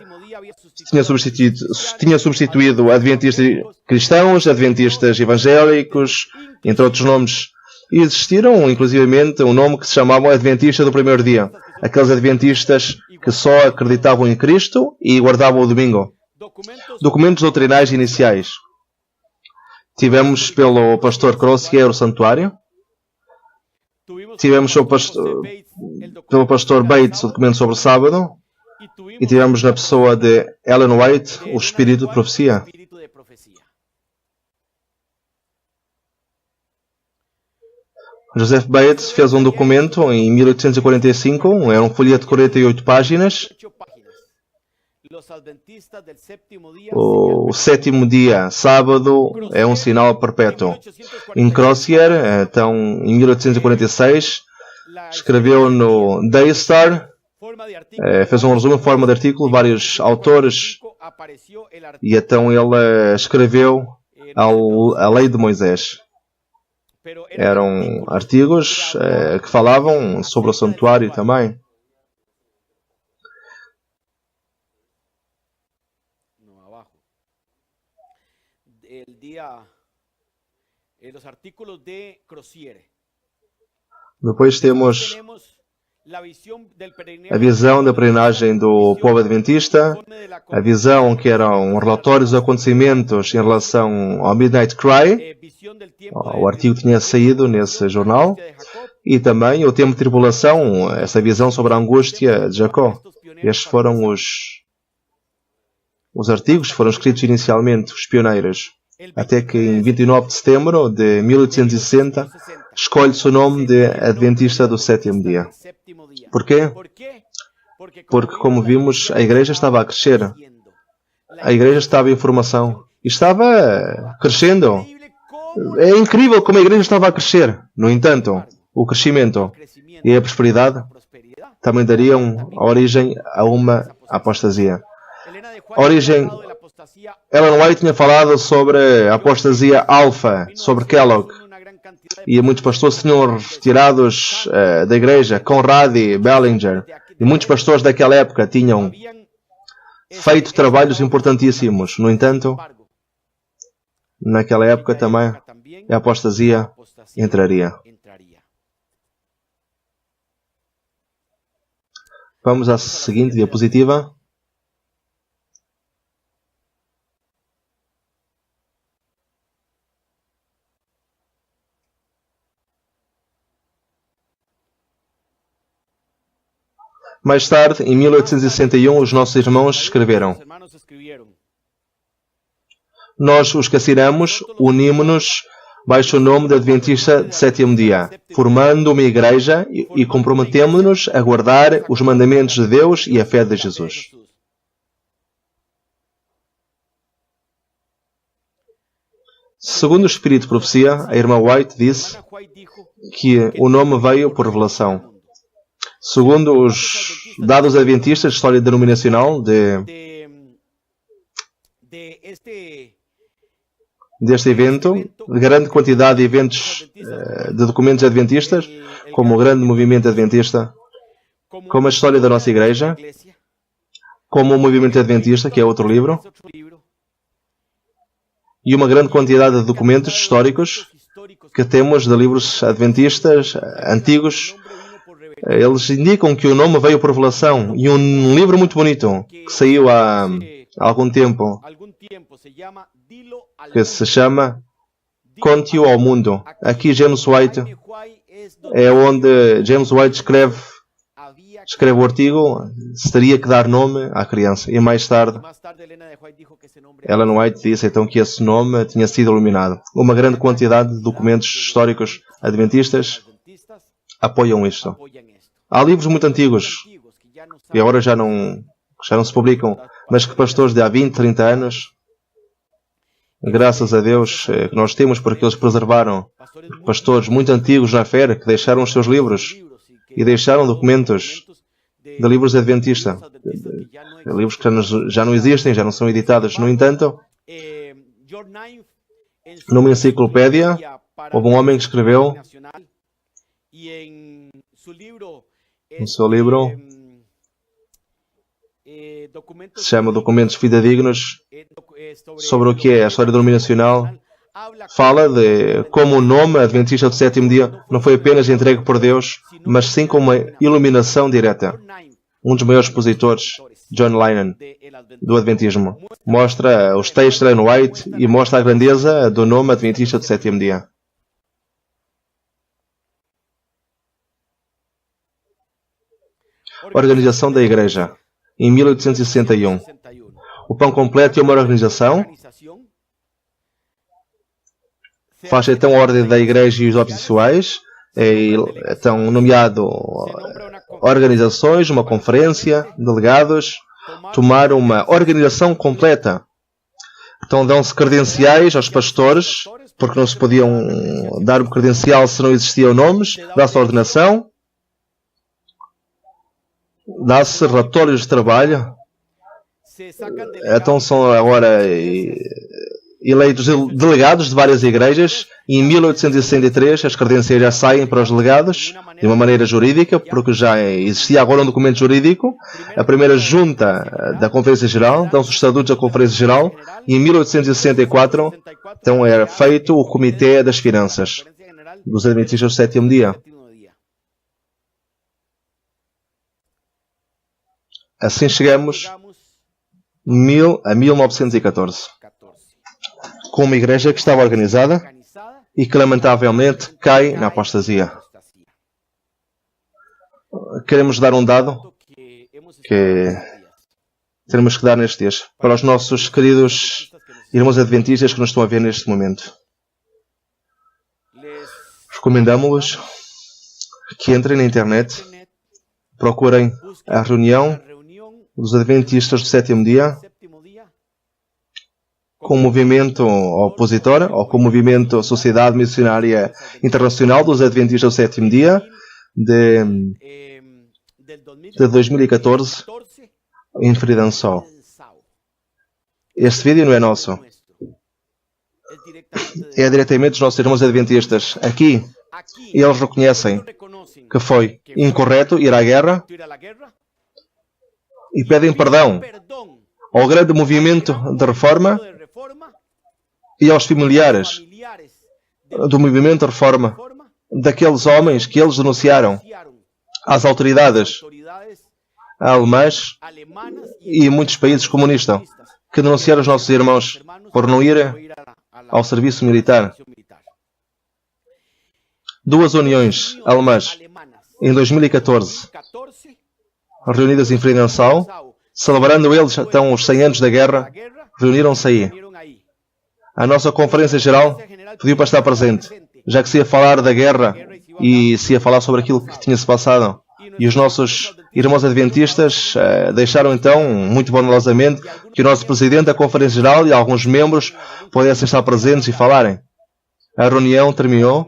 tinha substituído adventistas cristãos, adventistas evangélicos, entre outros nomes. E existiram, inclusivamente, um nome que se chamava Adventista do primeiro dia. Aqueles adventistas que só acreditavam em Cristo e guardavam o domingo. Documentos doutrinais iniciais. Tivemos pelo pastor Crozier o santuário. Tivemos pelo pastor Bates o documento sobre o sábado. E tivemos na pessoa de Ellen White o espírito de profecia. Joseph Bates fez um documento em 1845, era um folheto de 48 páginas. O sétimo dia, sábado, é um sinal perpétuo. Em Crozier, então, em 1846, escreveu no Daystar, fez um resumo em forma de artigo, vários autores, e então ele escreveu a Lei de Moisés. Eram artigos que falavam sobre o santuário também. Depois temos a visão da peregrinagem do povo adventista, a visão que eram relatórios de acontecimentos em relação ao Midnight Cry, o artigo tinha saído nesse jornal, e também o tempo de tribulação, essa visão sobre a angústia de Jacó. Estes foram os artigos que foram escritos inicialmente, os pioneiros, até que em 29 de setembro de 1860 escolhe-se o nome de Adventista do Sétimo Dia. Porquê? Porque, como vimos, a igreja estava a crescer. A igreja estava em formação. E estava crescendo. É incrível como a igreja estava a crescer. No entanto, o crescimento e a prosperidade também dariam a origem a uma apostasia. A origem... Ellen White tinha falado sobre a apostasia alfa, sobre Kellogg. E muitos pastores tinham retirados da igreja, Conradi, Bellinger. E muitos pastores daquela época tinham feito trabalhos importantíssimos. No entanto, naquela época também a apostasia entraria. Vamos à seguinte diapositiva. Mais tarde, em 1861, os nossos irmãos escreveram: nós, os que assinamos, unimos-nos baixo o nome de Adventista de Sétimo Dia, formando uma igreja e comprometemos-nos a guardar os mandamentos de Deus e a fé de Jesus. Segundo o Espírito de Profecia, a irmã White disse que o nome veio por revelação. Segundo os dados adventistas de história denominacional deste evento, de grande quantidade de eventos de documentos adventistas, como o grande movimento adventista, como a história da nossa igreja, como o movimento adventista, que é outro livro, e uma grande quantidade de documentos históricos que temos de livros adventistas antigos. Eles indicam que o nome veio por revelação, e um livro muito bonito que saiu há algum tempo, que se chama Conte-o ao Mundo. Aqui James White é onde James White escreve o artigo, se teria que dar nome à criança. E mais tarde, Ellen White disse então que esse nome tinha sido iluminado. Uma grande quantidade de documentos históricos adventistas apoiam isto. Há livros muito antigos, que agora já não se publicam, mas que pastores de há 20, 30 anos, graças a Deus, que nós temos, porque eles preservaram pastores muito antigos na fé, que deixaram os seus livros e deixaram documentos de livros adventistas. Livros que já não existem, já não são editados. No entanto, numa enciclopédia, houve um homem que escreveu no seu livro, se chama Documentos Fidedignos, sobre o que é a história denominacional, fala de como o nome Adventista do Sétimo Dia não foi apenas entregue por Deus, mas sim como uma iluminação direta. Um dos maiores expositores, John Lennon, do Adventismo, mostra os textos de Ellen White e mostra a grandeza do nome Adventista do Sétimo Dia. Organização da Igreja, em 1861. O Pão Completo é uma organização. Faz então a ordem da Igreja e os oficiais. Estão nomeados organizações, uma conferência, delegados. tomar uma organização completa. Então dão-se credenciais aos pastores, porque não se podiam dar um credencial se não existiam nomes, dá-se a ordenação, dá-se relatórios de trabalho. Então são agora eleitos delegados de várias igrejas e em 1863 as credenciais já saem para os delegados de uma maneira jurídica, porque já existia agora um documento jurídico. A primeira junta da Conferência Geral, dão-se os estatutos da Conferência Geral e em 1864 então era feito o Comitê das Finanças dos Adventistas do Sétimo Dia. Assim chegamos a 1914, com uma igreja que estava organizada e que lamentavelmente cai na apostasia. Queremos dar um dado que temos que dar nestes dias para os nossos queridos irmãos adventistas que nos estão a ver neste momento. Recomendamos-los que entrem na internet, procurem a reunião dos Adventistas do Sétimo Dia com o movimento opositor ou com o movimento Sociedade Missionária Internacional dos Adventistas do Sétimo Dia de 2014 em Fridançol. Este vídeo não é nosso. É diretamente dos nossos irmãos adventistas. Aqui, eles reconhecem que foi incorreto ir à guerra e pedem perdão ao grande movimento de reforma e aos familiares do movimento de reforma, daqueles homens que eles denunciaram às autoridades alemãs e muitos países comunistas, que denunciaram os nossos irmãos por não ir ao serviço militar. Duas uniões alemãs em 2014 reunidas em Fridançol, celebrando eles então os 100 anos da guerra, reuniram-se aí. A nossa Conferência Geral pediu para estar presente, já que se ia falar da guerra e se ia falar sobre aquilo que tinha-se passado. E os nossos irmãos adventistas deixaram então, muito bondosamente, que o nosso Presidente da Conferência Geral e alguns membros pudessem estar presentes e falarem. A reunião terminou.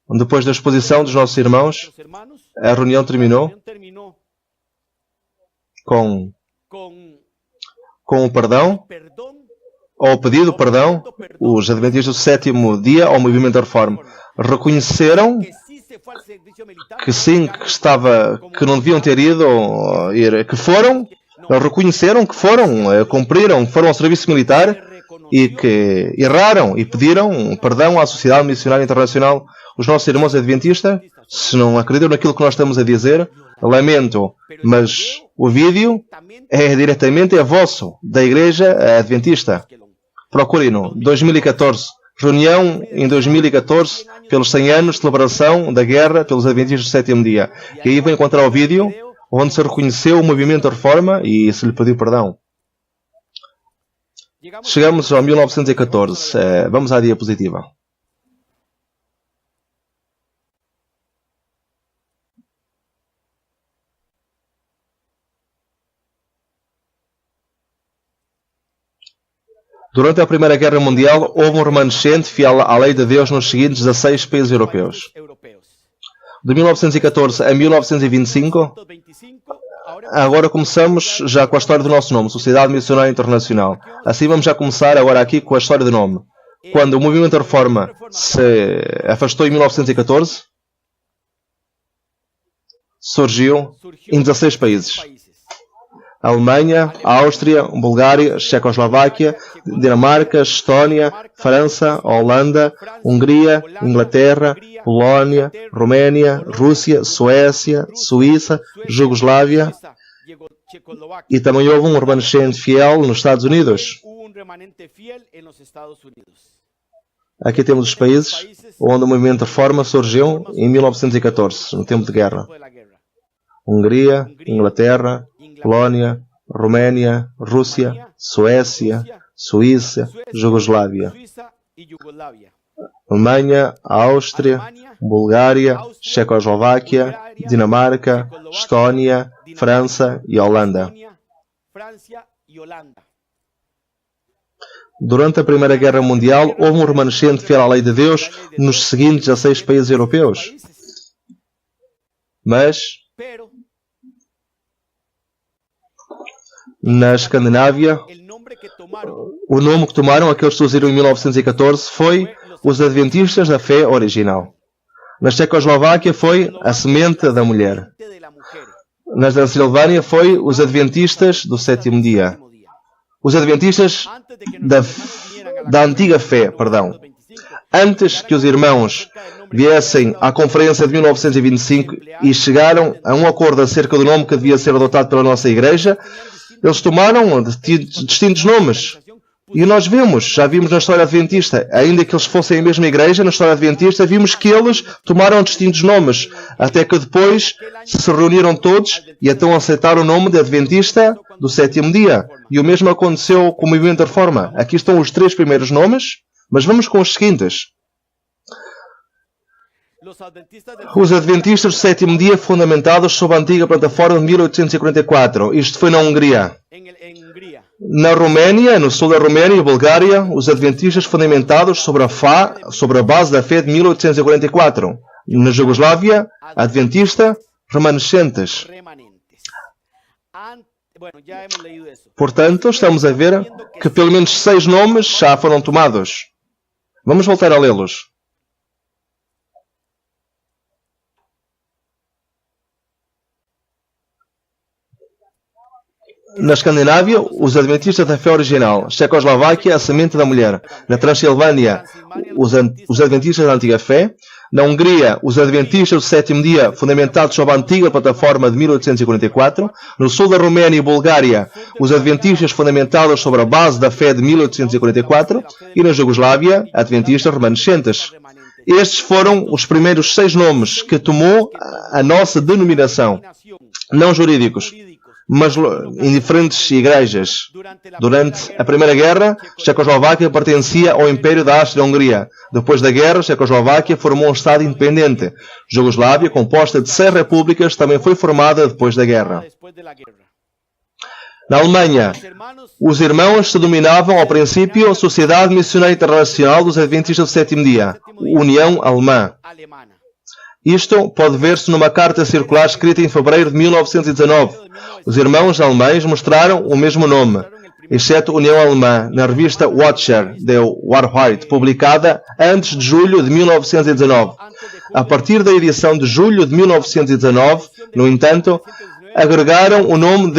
Depois da exposição dos nossos irmãos, a reunião terminou com o perdão, ou o pedido de perdão. Os adventistas do Sétimo Dia, ao Movimento da Reforma, reconheceram que sim, que não deviam ter ido, que foram, reconheceram que foram, cumpriram, foram ao serviço militar e que erraram e pediram perdão à Sociedade Missionária Internacional. Os nossos irmãos adventistas, se não acreditam naquilo que nós estamos a dizer, lamento, mas o vídeo é diretamente vosso, da Igreja Adventista. Procurem-no, 2014. Reunião em 2014, pelos 100 anos de celebração da guerra pelos Adventistas do Sétimo Dia. E aí vão encontrar o vídeo onde se reconheceu o movimento de reforma e se lhe pediu perdão. Chegamos ao 1914. Vamos à diapositiva. Durante a Primeira Guerra Mundial, houve um remanescente fiel à lei de Deus nos seguintes 16 países europeus. De 1914 a 1925, agora começamos já com a história do nosso nome, Sociedade Missionária Internacional. Assim vamos já começar agora aqui com a história do nome. Quando o movimento da reforma se afastou em 1914, surgiu em 16 países. Alemanha, Áustria, Bulgária, Checoslováquia, Dinamarca, Estónia, França, Holanda, Hungria, Inglaterra, Polónia, Roménia, Rússia, Suécia, Suíça, Jugoslávia e também houve um remanescente fiel nos Estados Unidos. Aqui temos os países onde o movimento de reforma surgiu em 1914, no tempo de guerra. Hungria, Inglaterra, Polónia, Roménia, Rússia, Suécia, Suíça, Jugoslávia. Alemanha, Áustria, Bulgária, Checoslováquia, Dinamarca, Estónia, França e Holanda. Durante a Primeira Guerra Mundial, houve um remanescente fiel à lei de Deus nos seguintes 16 países europeus. Mas, na Escandinávia, o nome que tomaram aqueles que surgiram em 1914 foi os Adventistas da Fé Original. Na Checoslováquia foi a Semente da Mulher. Na Transilvânia foi os Adventistas do Sétimo Dia. Os Adventistas da Antiga Fé, perdão. Antes que os irmãos viessem à conferência de 1925 e chegaram a um acordo acerca do nome que devia ser adotado pela nossa igreja, eles tomaram distintos nomes. E nós já vimos na história adventista, ainda que eles fossem a mesma igreja, na história adventista, vimos que eles tomaram distintos nomes, até que depois se reuniram todos e então aceitaram o nome de Adventista do Sétimo Dia. E o mesmo aconteceu com o movimento da Reforma. Aqui estão os 3 primeiros nomes, mas vamos com os seguintes. Os Adventistas do Sétimo Dia fundamentados sob a antiga plataforma de 1844. Isto foi na Hungria. Na Roménia, no sul da Roménia e Bulgária, os Adventistas fundamentados sobre a base da fé de 1844. Na Jugoslávia, Adventista remanescentes. Portanto, estamos a ver que pelo menos 6 nomes já foram tomados. Vamos voltar a lê-los. Na Escandinávia, os Adventistas da Fé Original. Checoslováquia, a Semente da Mulher. Na Transilvânia, os Adventistas da Antiga Fé. Na Hungria, os Adventistas do Sétimo Dia, fundamentados sob a antiga plataforma de 1844. No sul da Roménia e Bulgária, os Adventistas fundamentados sobre a base da fé de 1844. E na Jugoslávia, Adventistas remanescentes. Estes foram os primeiros 6 nomes que tomou a nossa denominação. Não jurídicos, mas em diferentes igrejas. Durante a Primeira Guerra, Checoslováquia pertencia ao Império da Áustria-Hungria. Depois da guerra, Checoslováquia formou um Estado independente. Jugoslávia, composta de 6 repúblicas, também foi formada depois da guerra. Na Alemanha, os irmãos se denominavam ao princípio Sociedade Missionária Internacional dos Adventistas do Sétimo Dia, União Alemã. Isto pode ver-se numa carta circular escrita em fevereiro de 1919. Os irmãos alemães mostraram o mesmo nome, exceto União Alemã, na revista Watcher, de Warhite, publicada antes de julho de 1919. A partir da edição de julho de 1919, no entanto, agregaram o nome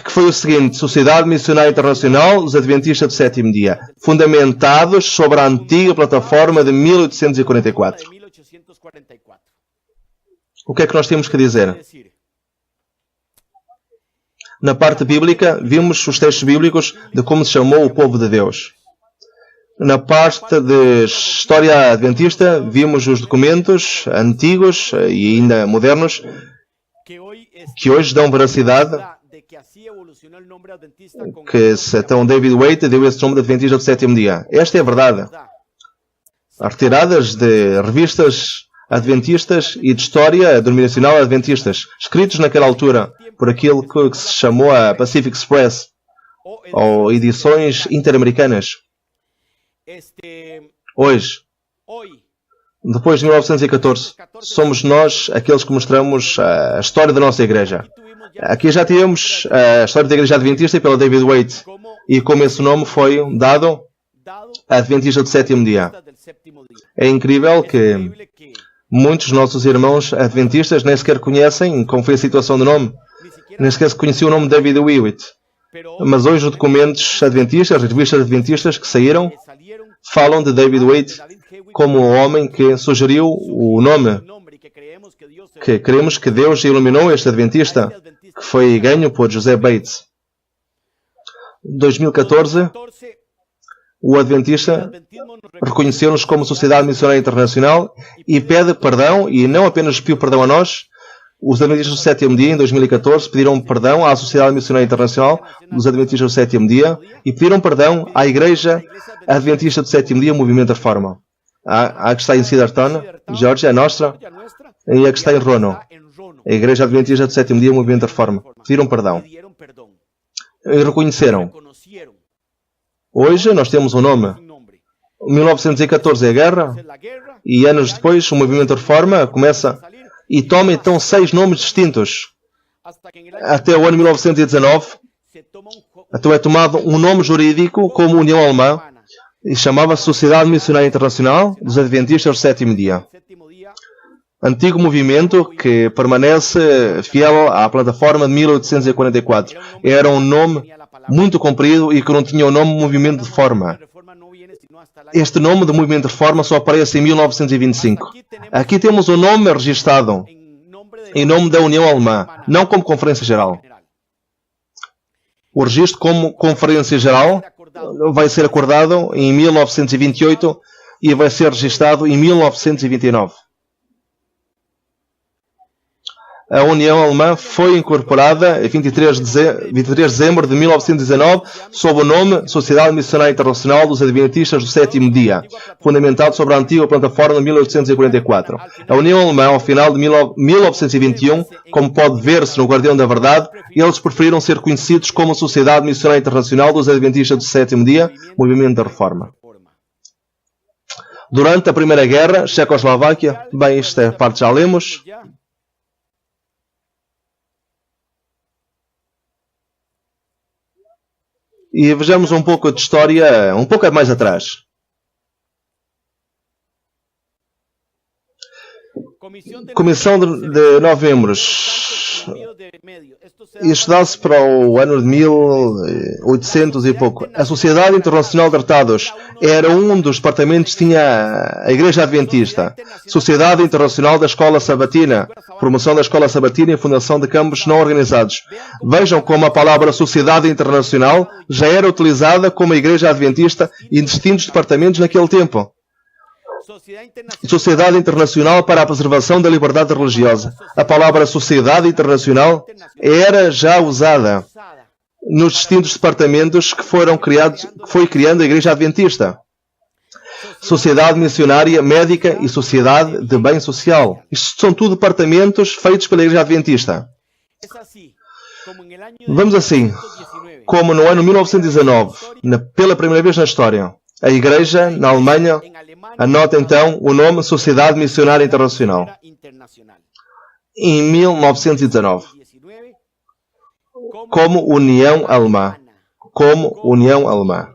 que foi o seguinte: Sociedade Missionária Internacional dos Adventistas do Sétimo Dia, fundamentados sobre a antiga plataforma de 1844. O que é que nós temos que dizer? Na parte bíblica, vimos os textos bíblicos de como se chamou o povo de Deus. Na parte de história adventista, vimos os documentos antigos e ainda modernos que hoje dão veracidade que então David Waite deu esse nome de Adventista do Sétimo Dia. Esta é a verdade. Retiradas de revistas adventistas e de história denominacional adventistas, escritos naquela altura por aquilo que se chamou a Pacific Express, ou edições interamericanas. Hoje, depois de 1914, somos nós aqueles que mostramos a história da nossa igreja. Aqui já tivemos a história da igreja adventista pela David Waite, e como esse nome foi dado a Adventista do Sétimo Dia. É incrível que muitos dos nossos irmãos adventistas nem sequer conhecem como foi a situação do nome. Nem sequer se conhecia o nome de David Witt. Mas hoje os documentos adventistas, as revistas adventistas que saíram, falam de David Witt como o homem que sugeriu o nome. Que queremos que Deus iluminou este adventista, que foi ganho por José Bates. Em 2014, o Adventista reconheceu-nos como Sociedade Missionária Internacional e pede perdão, e não apenas pediu perdão a nós, Os Adventistas do Sétimo Dia, em 2014, pediram perdão à Sociedade Missionária Internacional dos Adventistas do Sétimo Dia e pediram perdão à Igreja Adventista do Sétimo Dia, Movimento da Reforma. A que está em Cedarton, Geórgia, a nossa, e a que está em Rono, a Igreja Adventista do Sétimo Dia, Movimento da Reforma. Pediram perdão. E reconheceram. Hoje nós temos um nome. 1914 é a guerra, e anos depois o Movimento da Reforma começa e toma então 6 nomes distintos. Até o ano 1919, então é tomado um nome jurídico como União Alemã e chamava-se Sociedade Missionária Internacional dos Adventistas do Sétimo Dia. Antigo movimento que permanece fiel à plataforma de 1844. Era um nome muito comprido e que não tinha o nome Movimento de Reforma. Este nome do Movimento de Reforma só aparece em 1925. Aqui temos o nome registado em nome da União Alemã, não como Conferência Geral. O registro como Conferência Geral vai ser acordado em 1928 e vai ser registado em 1929. A União Alemã foi incorporada em 23 de dezembro de 1919 sob o nome Sociedade Missionária Internacional dos Adventistas do Sétimo Dia, fundamentado sobre a antiga plataforma de 1844. A União Alemã, ao final de 1921, como pode ver-se no Guardião da Verdade, eles preferiram ser conhecidos como Sociedade Missionária Internacional dos Adventistas do Sétimo Dia, Movimento da Reforma. Durante a Primeira Guerra, Checoslováquia, bem, esta parte já lemos. E vejamos um pouco de história, um pouco mais atrás. Comissão de 9 membros. Estudado-se para o ano de 1800 e pouco. A Sociedade Internacional de Tratados era um dos departamentos que tinha a Igreja Adventista. Sociedade Internacional da Escola Sabatina. Promoção da Escola Sabatina e Fundação de Campos Não Organizados. Vejam como a palavra Sociedade Internacional já era utilizada como a Igreja Adventista em distintos departamentos naquele tempo. Sociedade Internacional para a Preservação da Liberdade Religiosa. A palavra Sociedade Internacional era já usada nos distintos departamentos que foi criando a Igreja Adventista. Sociedade Missionária Médica e Sociedade de Bem Social. Isto são tudo departamentos feitos pela Igreja Adventista. Vamos assim, como no ano 1919, pela primeira vez na história, a Igreja, na Alemanha, anota então o nome Sociedade Missionária Internacional. Em 1919, como União Alemã. Como União Alemã.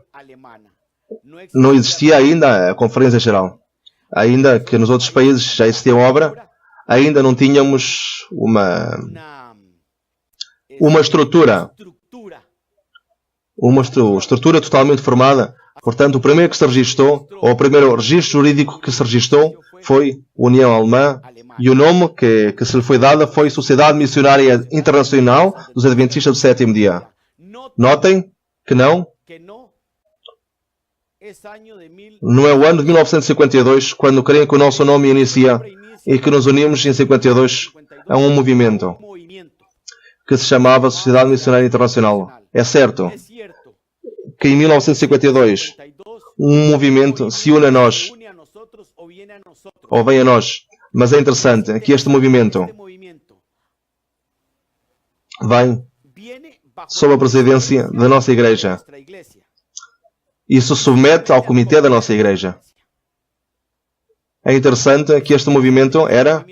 Não existia ainda a Conferência Geral. Ainda que nos outros países já existia obra, ainda não tínhamos uma estrutura. Uma estrutura totalmente formada. Portanto, o primeiro que se registrou, ou o primeiro registro jurídico que se registrou, foi União Alemã, e o nome que se lhe foi dado foi Sociedade Missionária Internacional dos Adventistas do Sétimo Dia. Notem que não é o ano de 1952, quando creio que o nosso nome inicia, e que nos unimos em 52 a um movimento que se chamava Sociedade Missionária Internacional. É certo que em 1952 um movimento se une a nós, ou vem a nós, mas é interessante que este movimento vem sob a presidência da nossa Igreja e se submete ao comitê da nossa Igreja. É interessante que este movimento era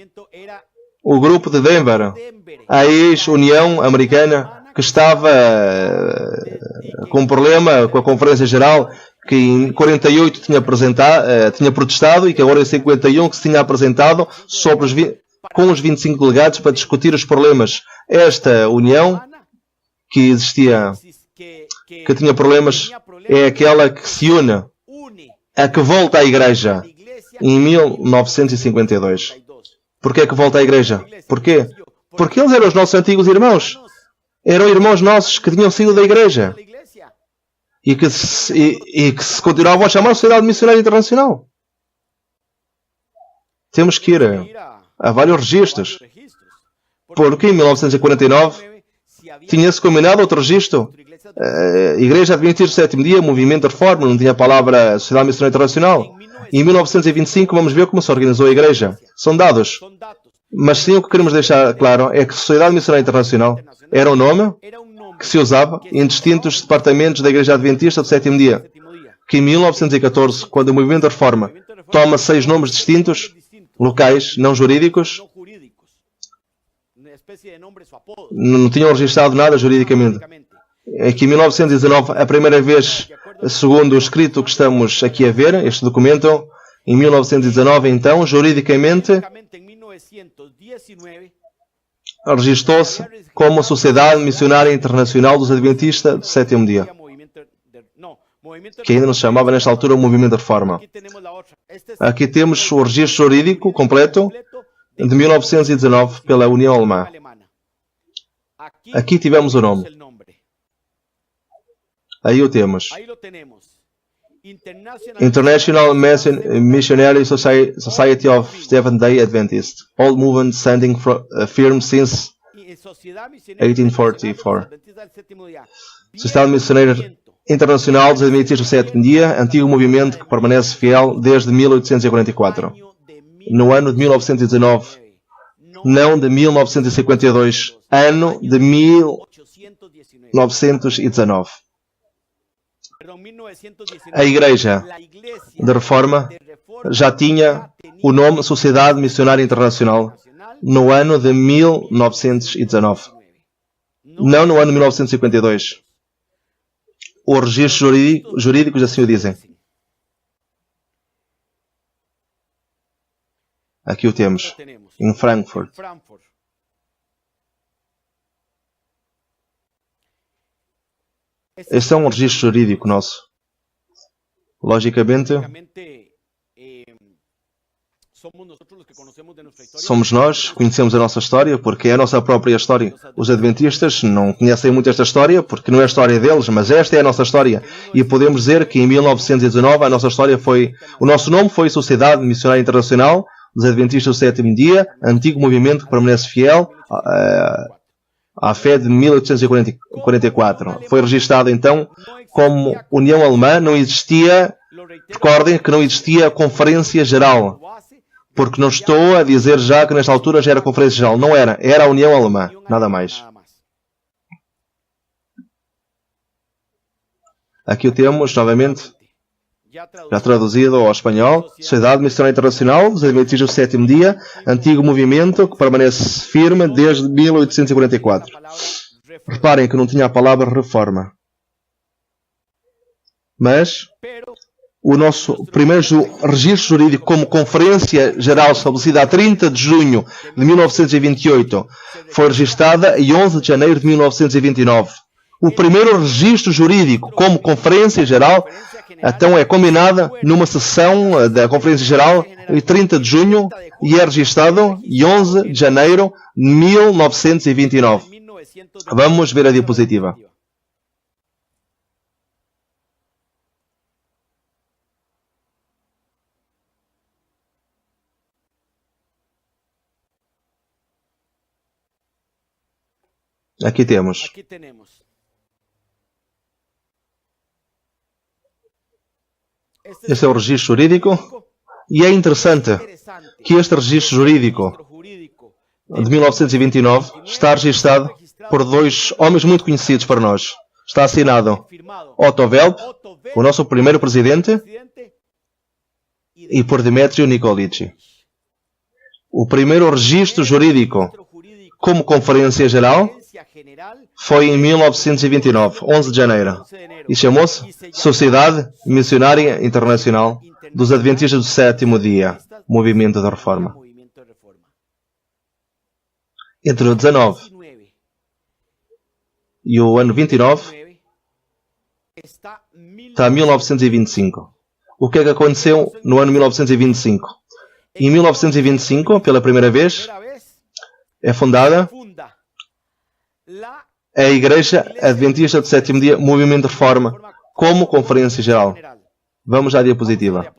o grupo de Denver, a ex-União Americana, que estava com um problema com a Conferência Geral, que em 48 tinha protestado e que agora em 51 que se tinha apresentado com os 25 delegados para discutir os problemas. Esta união que existia, que tinha problemas, é aquela que se une, a que volta à Igreja em 1952. Porquê é que volta à Igreja? Porquê? Porque eles eram os nossos antigos irmãos. Eram irmãos nossos que tinham sido da Igreja. E que se continuavam a chamar Sociedade Missionária Internacional. Temos que ir a vários registros. porque em 1949 tinha-se combinado outro registro. Igreja Adventista do Sétimo Dia, Movimento de Reforma, não tinha a palavra Sociedade Missionária Internacional. Em 1925 vamos ver como se organizou a Igreja. São dados. Mas sim, o que queremos deixar claro é que Sociedade Missionária Internacional era um nome que se usava em distintos departamentos da Igreja Adventista do Sétimo Dia. Que em 1914, quando o Movimento de Reforma toma 6 nomes distintos, locais, não jurídicos, não tinham registrado nada juridicamente. É que em 1919, a primeira vez, segundo o escrito que estamos aqui a ver, este documento, em 1919, então, juridicamente, registrou-se como Sociedade Missionária Internacional dos Adventistas do Sétimo Dia, que ainda não se chamava nesta altura o Movimento de Reforma. Aqui temos o registro jurídico completo de 1919 pela União Alemã. Aqui tivemos o nome. Aí o temos. International Missionary Society of Seventh-day Adventists. Old movement standing firm since 1844. Sociedade Missionária Internacional dos Adventistas do Sétimo Dia, antigo movimento que permanece fiel desde 1844. No ano de 1919, não de 1952, ano de 1919. A Igreja de Reforma já tinha o nome Sociedade Missionária Internacional no ano de 1919, não no ano de 1952. Os registros jurídicos assim o dizem. Aqui o temos, em Frankfurt. Este é um registro jurídico nosso. Logicamente, somos nós que conhecemos a nossa história, porque é a nossa própria história. Os adventistas não conhecem muito esta história, porque não é a história deles, mas esta é a nossa história. E podemos dizer que em 1919 a nossa história o nosso nome foi Sociedade Missionária Internacional dos Adventistas do Sétimo Dia, antigo movimento que permanece fiel à fé de 1844. Foi registrado então como União Alemã. Não existia, recordem que não existia Conferência Geral, porque não estou a dizer já que nesta altura já era Conferência Geral. Não era, era a União Alemã, nada mais. Aqui o temos novamente, já traduzido ao espanhol, Sociedade Missionária Internacional dos Adventistas do Sétimo Dia, antigo movimento que permanece firme desde 1844. Reparem que não tinha a palavra reforma. Mas o nosso primeiro registro jurídico como Conferência Geral estabelecida a 30 de junho de 1928 foi registrada em 11 de janeiro de 1929. O primeiro registro jurídico como Conferência Geral então é combinada numa sessão da Conferência Geral em 30 de junho e é registrado em 11 de janeiro de 1929. Vamos ver a diapositiva. Aqui temos. Este é o registro jurídico e é interessante que este registro jurídico de 1929 está registrado por 2 homens muito conhecidos para nós. Está assinado Otto Welp, o nosso primeiro presidente, e por Demetrio Nikolici. O primeiro registro jurídico como Conferência Geral foi em 1929, 11 de janeiro, e chamou-se Sociedade Missionária Internacional dos Adventistas do Sétimo Dia, Movimento da Reforma. Entre o 19 e o ano 29 está 1925. O que é que aconteceu no ano 1925? Em 1925, pela primeira vez, é fundada a Igreja Adventista do Sétimo Dia, Movimento de Reforma, como Conferência Geral. Vamos à diapositiva.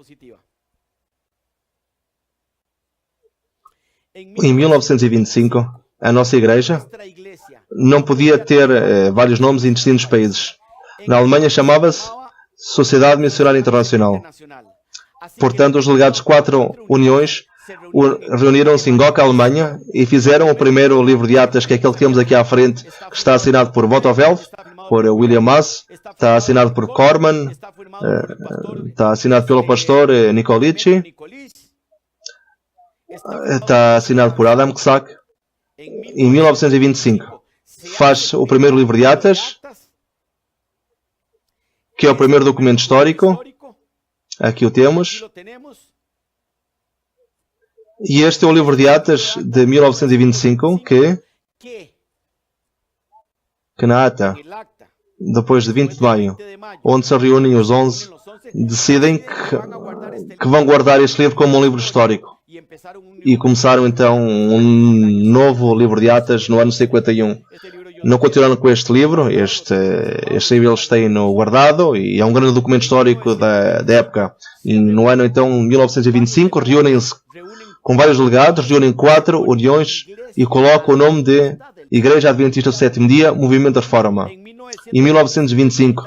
Em 1925, a nossa igreja não podia ter vários nomes em distintos países. Na Alemanha chamava-se Sociedade Missionária Internacional. Portanto, os delegados de 4 uniões reuniram-se em Gok, Alemanha, e fizeram o primeiro livro de Atas, que é aquele que temos aqui à frente, que está assinado por Votovelf, por William Maas, está assinado por Corman, está assinado pelo pastor Nicolici, está assinado por Adam Ksak. Em 1925 faz o primeiro livro de Atas, que é o primeiro documento histórico. Aqui o temos. E este é o livro de Atas de 1925, que na ata, depois de 20 de maio, onde se reúnem os 11, decidem que vão guardar este livro como um livro histórico. E começaram então um novo livro de Atas no ano 51. Não continuaram com este livro, este livro eles têm-no guardado, e é um grande documento histórico da época. E no ano então 1925 reúnem-se com vários delegados, reúnem 4 uniões e colocam o nome de Igreja Adventista do Sétimo Dia, Movimento da Reforma. Em 1925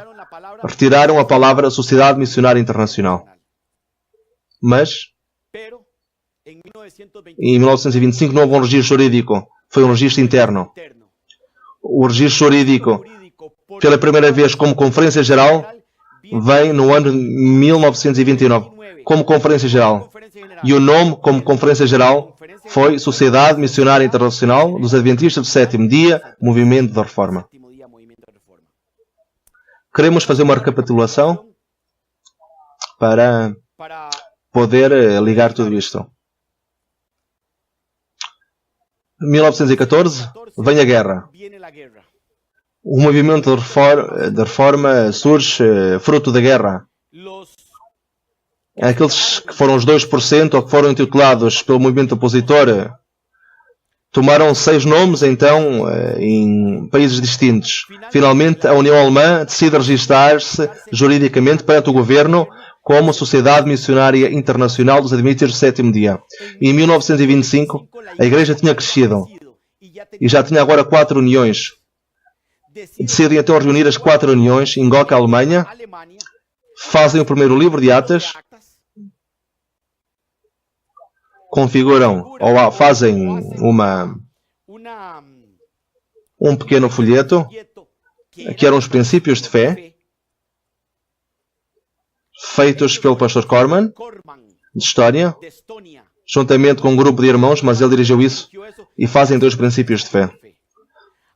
retiraram a palavra Sociedade Missionária Internacional. Mas em 1925 não houve um registro jurídico, foi um registro interno. O registro jurídico, pela primeira vez como Conferência Geral, vem no ano de 1929, como Conferência Geral. E o nome como Conferência Geral foi Sociedade Missionária Internacional dos Adventistas do Sétimo Dia, Movimento da Reforma. Queremos fazer uma recapitulação para poder ligar tudo isto. 1914, vem a guerra. O movimento de reforma surge fruto da guerra. Aqueles que foram os 2% ou que foram intitulados pelo movimento opositor tomaram 6 nomes, então, em países distintos. Finalmente, a União Alemã decide registrar-se juridicamente perante o governo como Sociedade Missionária Internacional dos Adventistas do Sétimo Dia. E em 1925, a Igreja tinha crescido e já tinha agora 4 uniões. Decidem então reunir as 4 uniões em Gok, Alemanha, fazem o primeiro livro de Atas, configuram ou fazem um pequeno folheto que eram os princípios de fé, feitos pelo pastor Corman, de História, juntamente com um grupo de irmãos, mas ele dirigiu isso, e fazem 2 princípios de fé.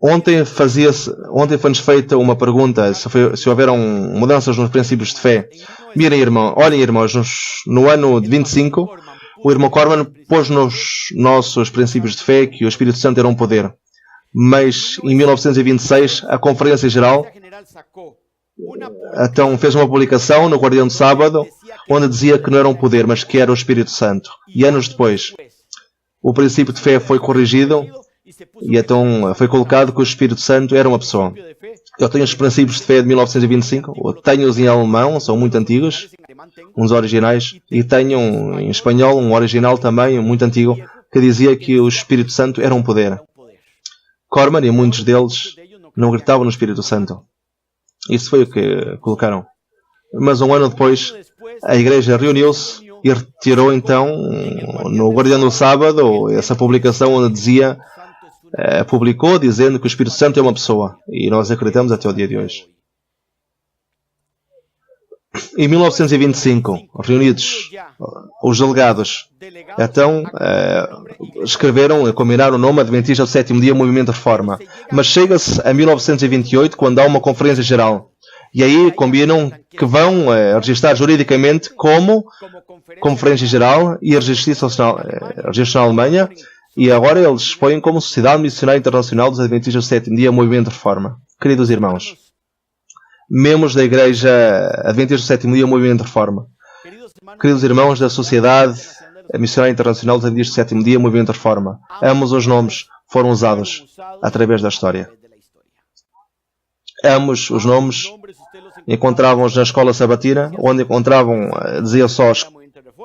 Ontem foi-nos feita uma pergunta se houveram mudanças nos princípios de fé. Olhem irmãos, no ano de 25, o irmão Corman pôs nos nossos princípios de fé que o Espírito Santo era um poder. Mas em 1926, a Conferência Geral então fez uma publicação no Guardião do Sábado, onde dizia que não era um poder, mas que era o Espírito Santo. E anos depois, o princípio de fé foi corrigido e então foi colocado que o Espírito Santo era uma pessoa. Eu tenho os princípios de fé de 1925, tenho-os em alemão, são muito antigos, uns originais, e tenho em espanhol um original também, muito antigo, que dizia que o Espírito Santo era um poder. Corman e muitos deles não gritavam no Espírito Santo. Isso foi o que colocaram. Mas um ano depois, a Igreja reuniu-se e retirou então, no Guardião do Sábado, essa publicação onde dizia, publicou dizendo que o Espírito Santo é uma pessoa. E nós acreditamos até o dia de hoje. Em 1925, reunidos os delegados, então escreveram e combinaram o nome Adventista do Sétimo Dia, Movimento de Reforma. Mas chega-se a 1928, quando há uma Conferência Geral. E aí combinam que vão registrar juridicamente como Conferência Geral e registro na Alemanha. E agora eles põem como Sociedade Missionária Internacional dos Adventistas do Sétimo Dia, Movimento de Reforma. Queridos irmãos, membros da Igreja Adventista do Sétimo Dia, Movimento de Reforma. Queridos irmãos da Sociedade Missionária Internacional dos Adventistas do Sétimo Dia, Movimento de Reforma. Ambos os nomes foram usados através da história. Ambos os nomes encontravam-os na escola sabatina, onde encontravam, dizia só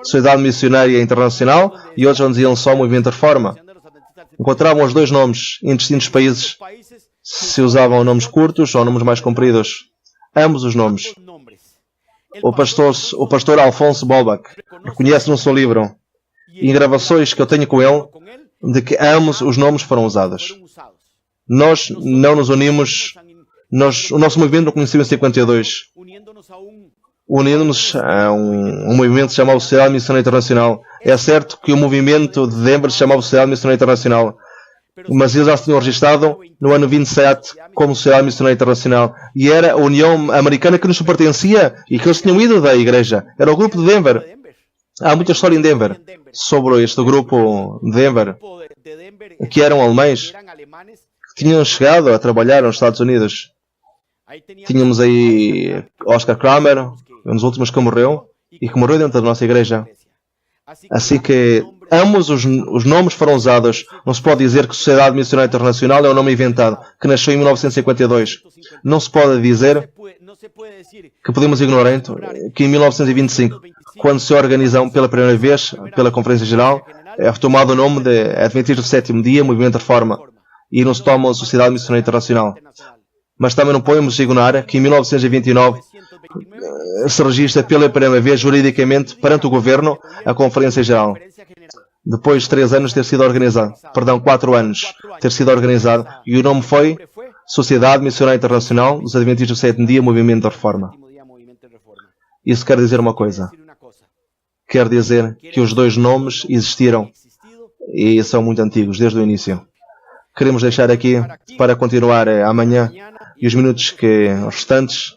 Sociedade Missionária Internacional, e outros onde diziam só Movimento de Reforma. encontravam os dois nomes em distintos países, se usavam nomes curtos ou nomes mais compridos. Ambos os nomes. O pastor Alfonso Bolbach reconhece no seu livro, em gravações que eu tenho com ele, de que ambos os nomes foram usados. Nós não nos unimos, o nosso movimento não conheceu em 52, unindo-nos a um movimento chamado Sociedade Missionária Internacional. É certo que o movimento de Denver se chamava Sociedade Missionária Internacional, mas eles já se tinham registrado no ano 27 como Sociedade Missionária Internacional. E era a União Americana que nos pertencia e que eles tinham ido da igreja. Era o grupo de Denver. Há muita história em Denver sobre este grupo de Denver, que eram alemães, que tinham chegado a trabalhar nos Estados Unidos. Tínhamos aí Oscar Kramer, um dos últimos que morreu, e que morreu dentro da nossa igreja. Assim que ambos os nomes foram usados. Não se pode dizer que Sociedade Missionária Internacional é um nome inventado, que nasceu em 1952. Não se pode dizer que podemos ignorar que em 1925, quando se organizam pela primeira vez, pela Conferência Geral, é retomado o nome de Adventistas do Sétimo Dia, Movimento de Reforma, e não se toma a Sociedade Missionária Internacional. Mas também não podemos ignorar que em 1929 se registra pela primeira vez juridicamente perante o Governo a Conferência Geral. Depois de 3 anos ter sido organizado, 4 anos ter sido organizado, e o nome foi Sociedade Missionária Internacional dos Adventistas do Sétimo Dia, Movimento de Reforma. Isso quer dizer uma coisa. Quer dizer que os dois nomes existiram e são muito antigos, desde o início. Queremos deixar aqui para continuar amanhã e os minutos que os restantes,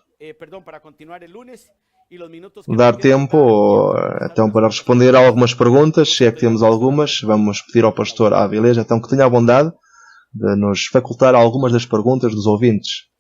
dar tempo então para responder a algumas perguntas, se é que temos algumas. Vamos pedir ao pastor Avilés então que tenha a bondade de nos facultar algumas das perguntas dos ouvintes.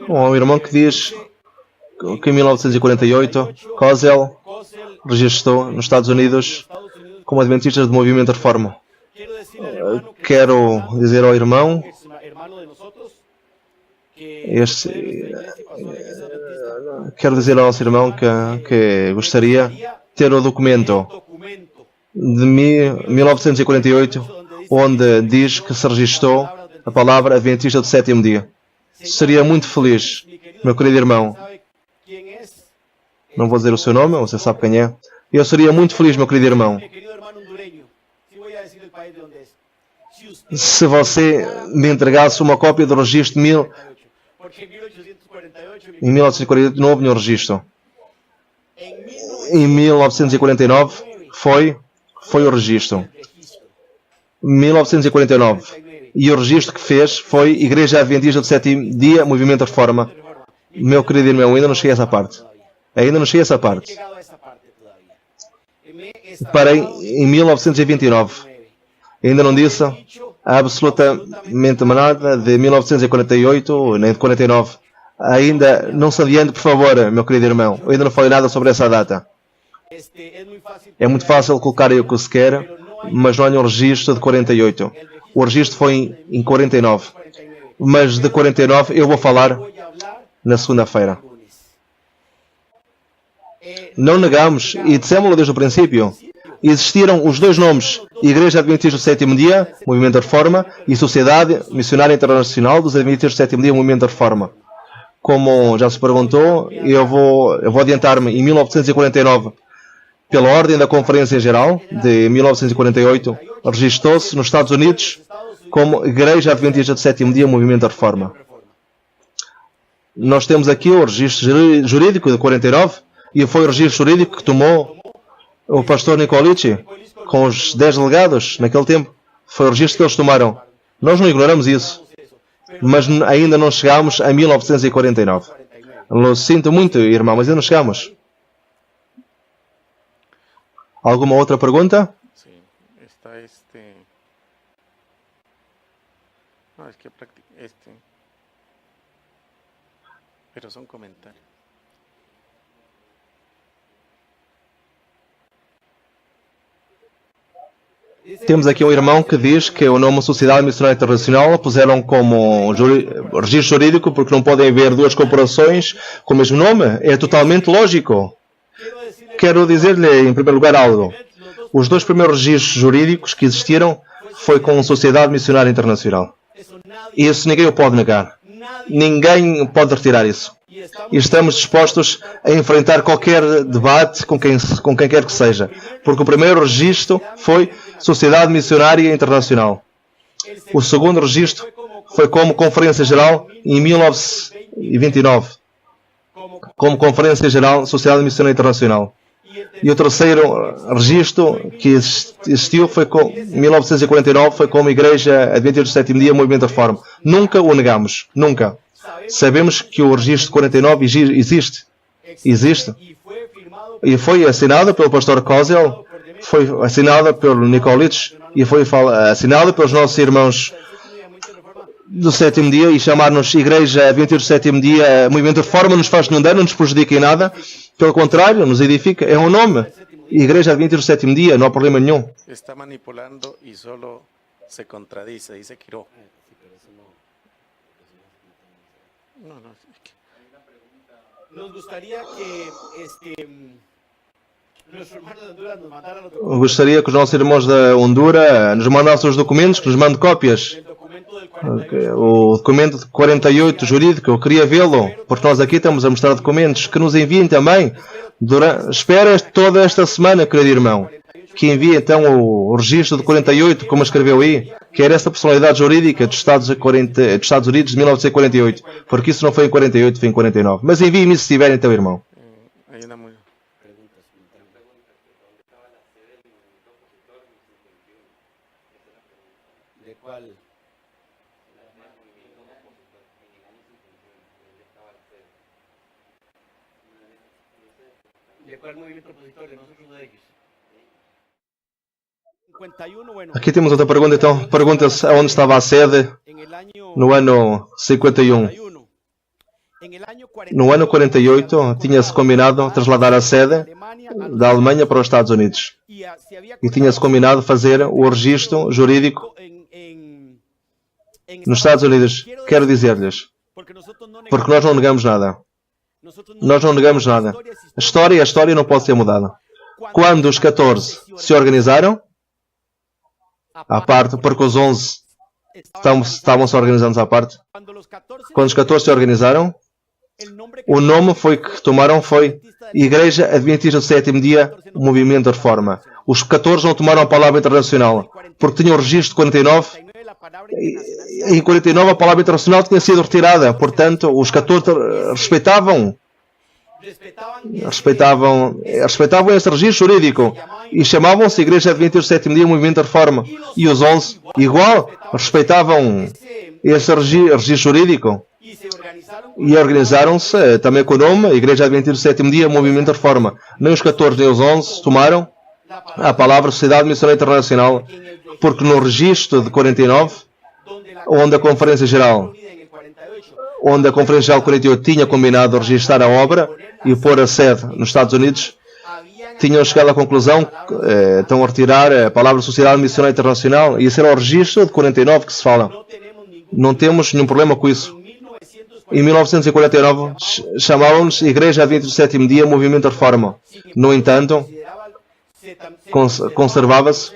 Um irmão que diz que em 1948 Kozel registrou nos Estados Unidos como Adventistas do Movimento de Reforma. Quero dizer ao irmão quero dizer ao nosso irmão que gostaria de ter o documento de 1948 onde diz que se registrou a palavra Adventista do Sétimo Dia. Seria muito feliz, meu querido irmão. Não vou dizer o seu nome, você sabe quem é. Eu seria muito feliz, meu querido irmão, se você me entregasse uma cópia do registro em 1948 não houve nenhum registro. Em 1949 foi o registro. 1949. E o registro que fez foi Igreja Adventista do Sétimo Dia, Movimento de Reforma. Meu querido irmão, ainda não cheguei a essa parte. Ainda não cheguei a essa parte. Parei em 1929. Ainda não disse absolutamente nada de 1948 nem de 49. Ainda não se adiante, por favor, meu querido irmão. Eu ainda não falei nada sobre essa data. É muito fácil colocar aí o que se quer, mas não há nenhum registro de 48. O registro foi em 49. Mas de 49 eu vou falar na segunda-feira. Não negamos, e dissemos-lo desde o princípio, existiram os dois nomes, Igreja Adventista do Sétimo Dia, Movimento da Reforma, e Sociedade Missionária Internacional dos Adventistas do Sétimo Dia, Movimento da Reforma. Como já se perguntou, eu vou adiantar-me. Em 1949 pela ordem da Conferência Geral de 1948, registrou-se nos Estados Unidos como Igreja Adventista do Sétimo Dia, Movimento da Reforma. Nós temos aqui o registro jurídico de 49 e foi o registro jurídico que tomou o pastor Nicolici com os 10 delegados naquele tempo. Foi o registro que eles tomaram. Nós não ignoramos isso, mas ainda não chegámos a 1949. Eu sinto muito, irmão, mas ainda não chegamos. Alguma outra pergunta? Sí, está no, es que pero son comentarios. Temos aqui um irmão que diz que o nome Sociedade Missionária Internacional puseram como registro jurídico porque não podem haver duas corporações com o mesmo nome. É totalmente lógico. Quero dizer-lhe, em primeiro lugar, algo. Os dois primeiros registros jurídicos que existiram foi com a Sociedade Missionária Internacional. Isso ninguém o pode negar. Ninguém pode retirar isso. E estamos dispostos a enfrentar qualquer debate com quem quer que seja. Porque o primeiro registro foi Sociedade Missionária Internacional. O segundo registro foi como Conferência Geral em 1929. Como Conferência Geral Sociedade Missionária Internacional. E o terceiro registro que existiu foi em 1949, foi como Igreja Adventista do Sétimo Dia, Movimento da Reforma. Nunca o negamos. Nunca. Sabemos que o registro 49 existe. Existe. E foi assinado pelo pastor Kozel, foi assinado pelo Nicolici e foi assinado pelos nossos irmãos do Sétimo Dia, e chamar-nos Igreja Adventista do Sétimo Dia, Movimento da Reforma, não nos faz nenhum dano, não nos prejudica em nada. Pelo contrário, nos edifica. É um nome. Igreja Adventista do Sétimo Dia, não há problema nenhum. Está manipulando e solo se contradice, dice Quiró. Nos gustaría que Gostaria que os nossos irmãos da Honduras nos mandassem os documentos, que nos mandem cópias. O documento de 48 jurídico, eu queria vê-lo, porque nós aqui estamos a mostrar documentos, que nos enviem também. Espera toda esta semana, querido irmão, que envie então o registro de 48, como escreveu aí, que era essa personalidade jurídica dos Estados Unidos de 1948, porque isso não foi em 48, foi em 49. Mas envie-me se tiver então, irmão. Aqui temos outra pergunta, então. Pergunta-se aonde estava a sede no ano 51. No ano 48, tinha-se combinado trasladar a sede da Alemanha para os Estados Unidos. E tinha-se combinado fazer o registro jurídico nos Estados Unidos. Quero dizer-lhes, porque nós não negamos nada. Nós não negamos nada. A história não pode ser mudada. Quando os 14 se organizaram, à parte, porque os 11 estavam-se organizando à parte. Quando os 14 se organizaram, o nome que tomaram foi Igreja Adventista do Sétimo Dia, Movimento da Reforma. Os 14 não tomaram a palavra internacional, porque tinham o registro de 49. E em 49 a palavra internacional tinha sido retirada. Portanto, os 14 respeitavam esse registro jurídico e chamavam-se Igreja Adventista do Sétimo Dia, Movimento da Reforma. E os 11, igual, respeitavam esse registro jurídico e organizaram-se também com o nome Igreja Adventista do Sétimo Dia, Movimento da Reforma. Nem os 14 nem os 11 tomaram a palavra Sociedade Missionária Internacional, porque no registro de 49, onde a Conferência Geral 48 tinha combinado registrar a obra e pôr a sede nos Estados Unidos, tinham chegado à conclusão, estão a retirar a palavra Sociedade Missionária Internacional, e esse era o registro de 49 que se fala. Não temos nenhum problema com isso. Em 1949 chamavam-nos Igreja Adventista do Sétimo Dia, Movimento da Reforma. No entanto, conservava-se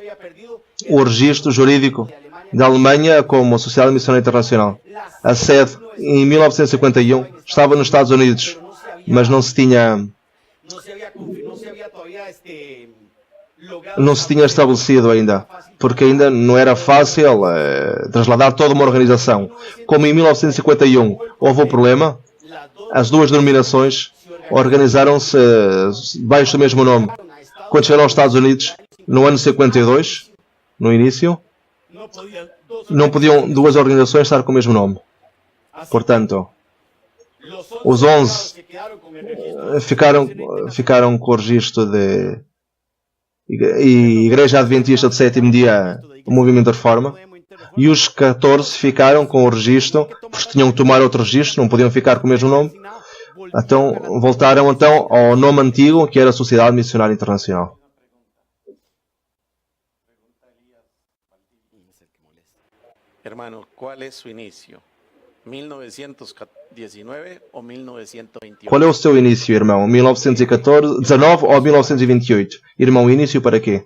o registro jurídico da Alemanha como Sociedade Missionária Internacional. A sede, em 1951, estava nos Estados Unidos, mas não se tinha não se tinha estabelecido ainda, porque ainda não era fácil trasladar toda uma organização. Como em 1951 houve um problema, as duas denominações organizaram-se debaixo do mesmo nome. Quando chegaram aos Estados Unidos, no ano 52, no início, não podiam duas organizações estar com o mesmo nome. Portanto, os 11 ficaram com o registro de Igreja Adventista do Sétimo Dia, o Movimento da Reforma, e os 14 ficaram com o registro, porque tinham que tomar outro registro, não podiam ficar com o mesmo nome. Então, voltaram ao nome antigo, que era a Sociedade Missionária Internacional. Hermano, qual é seu início? 1919 ou 1928? Qual é o seu início, irmão? 1919 ou 1928? Irmão, início para quê?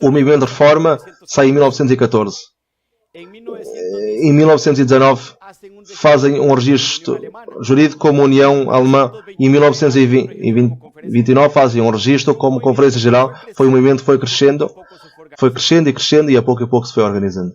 O movimento de reforma sai em 1914. Em 1919 fazem um registro jurídico como União Alemã. E em 1929 fazem um registro como Conferência Geral. Foi um movimento que foi crescendo e a pouco se foi organizando.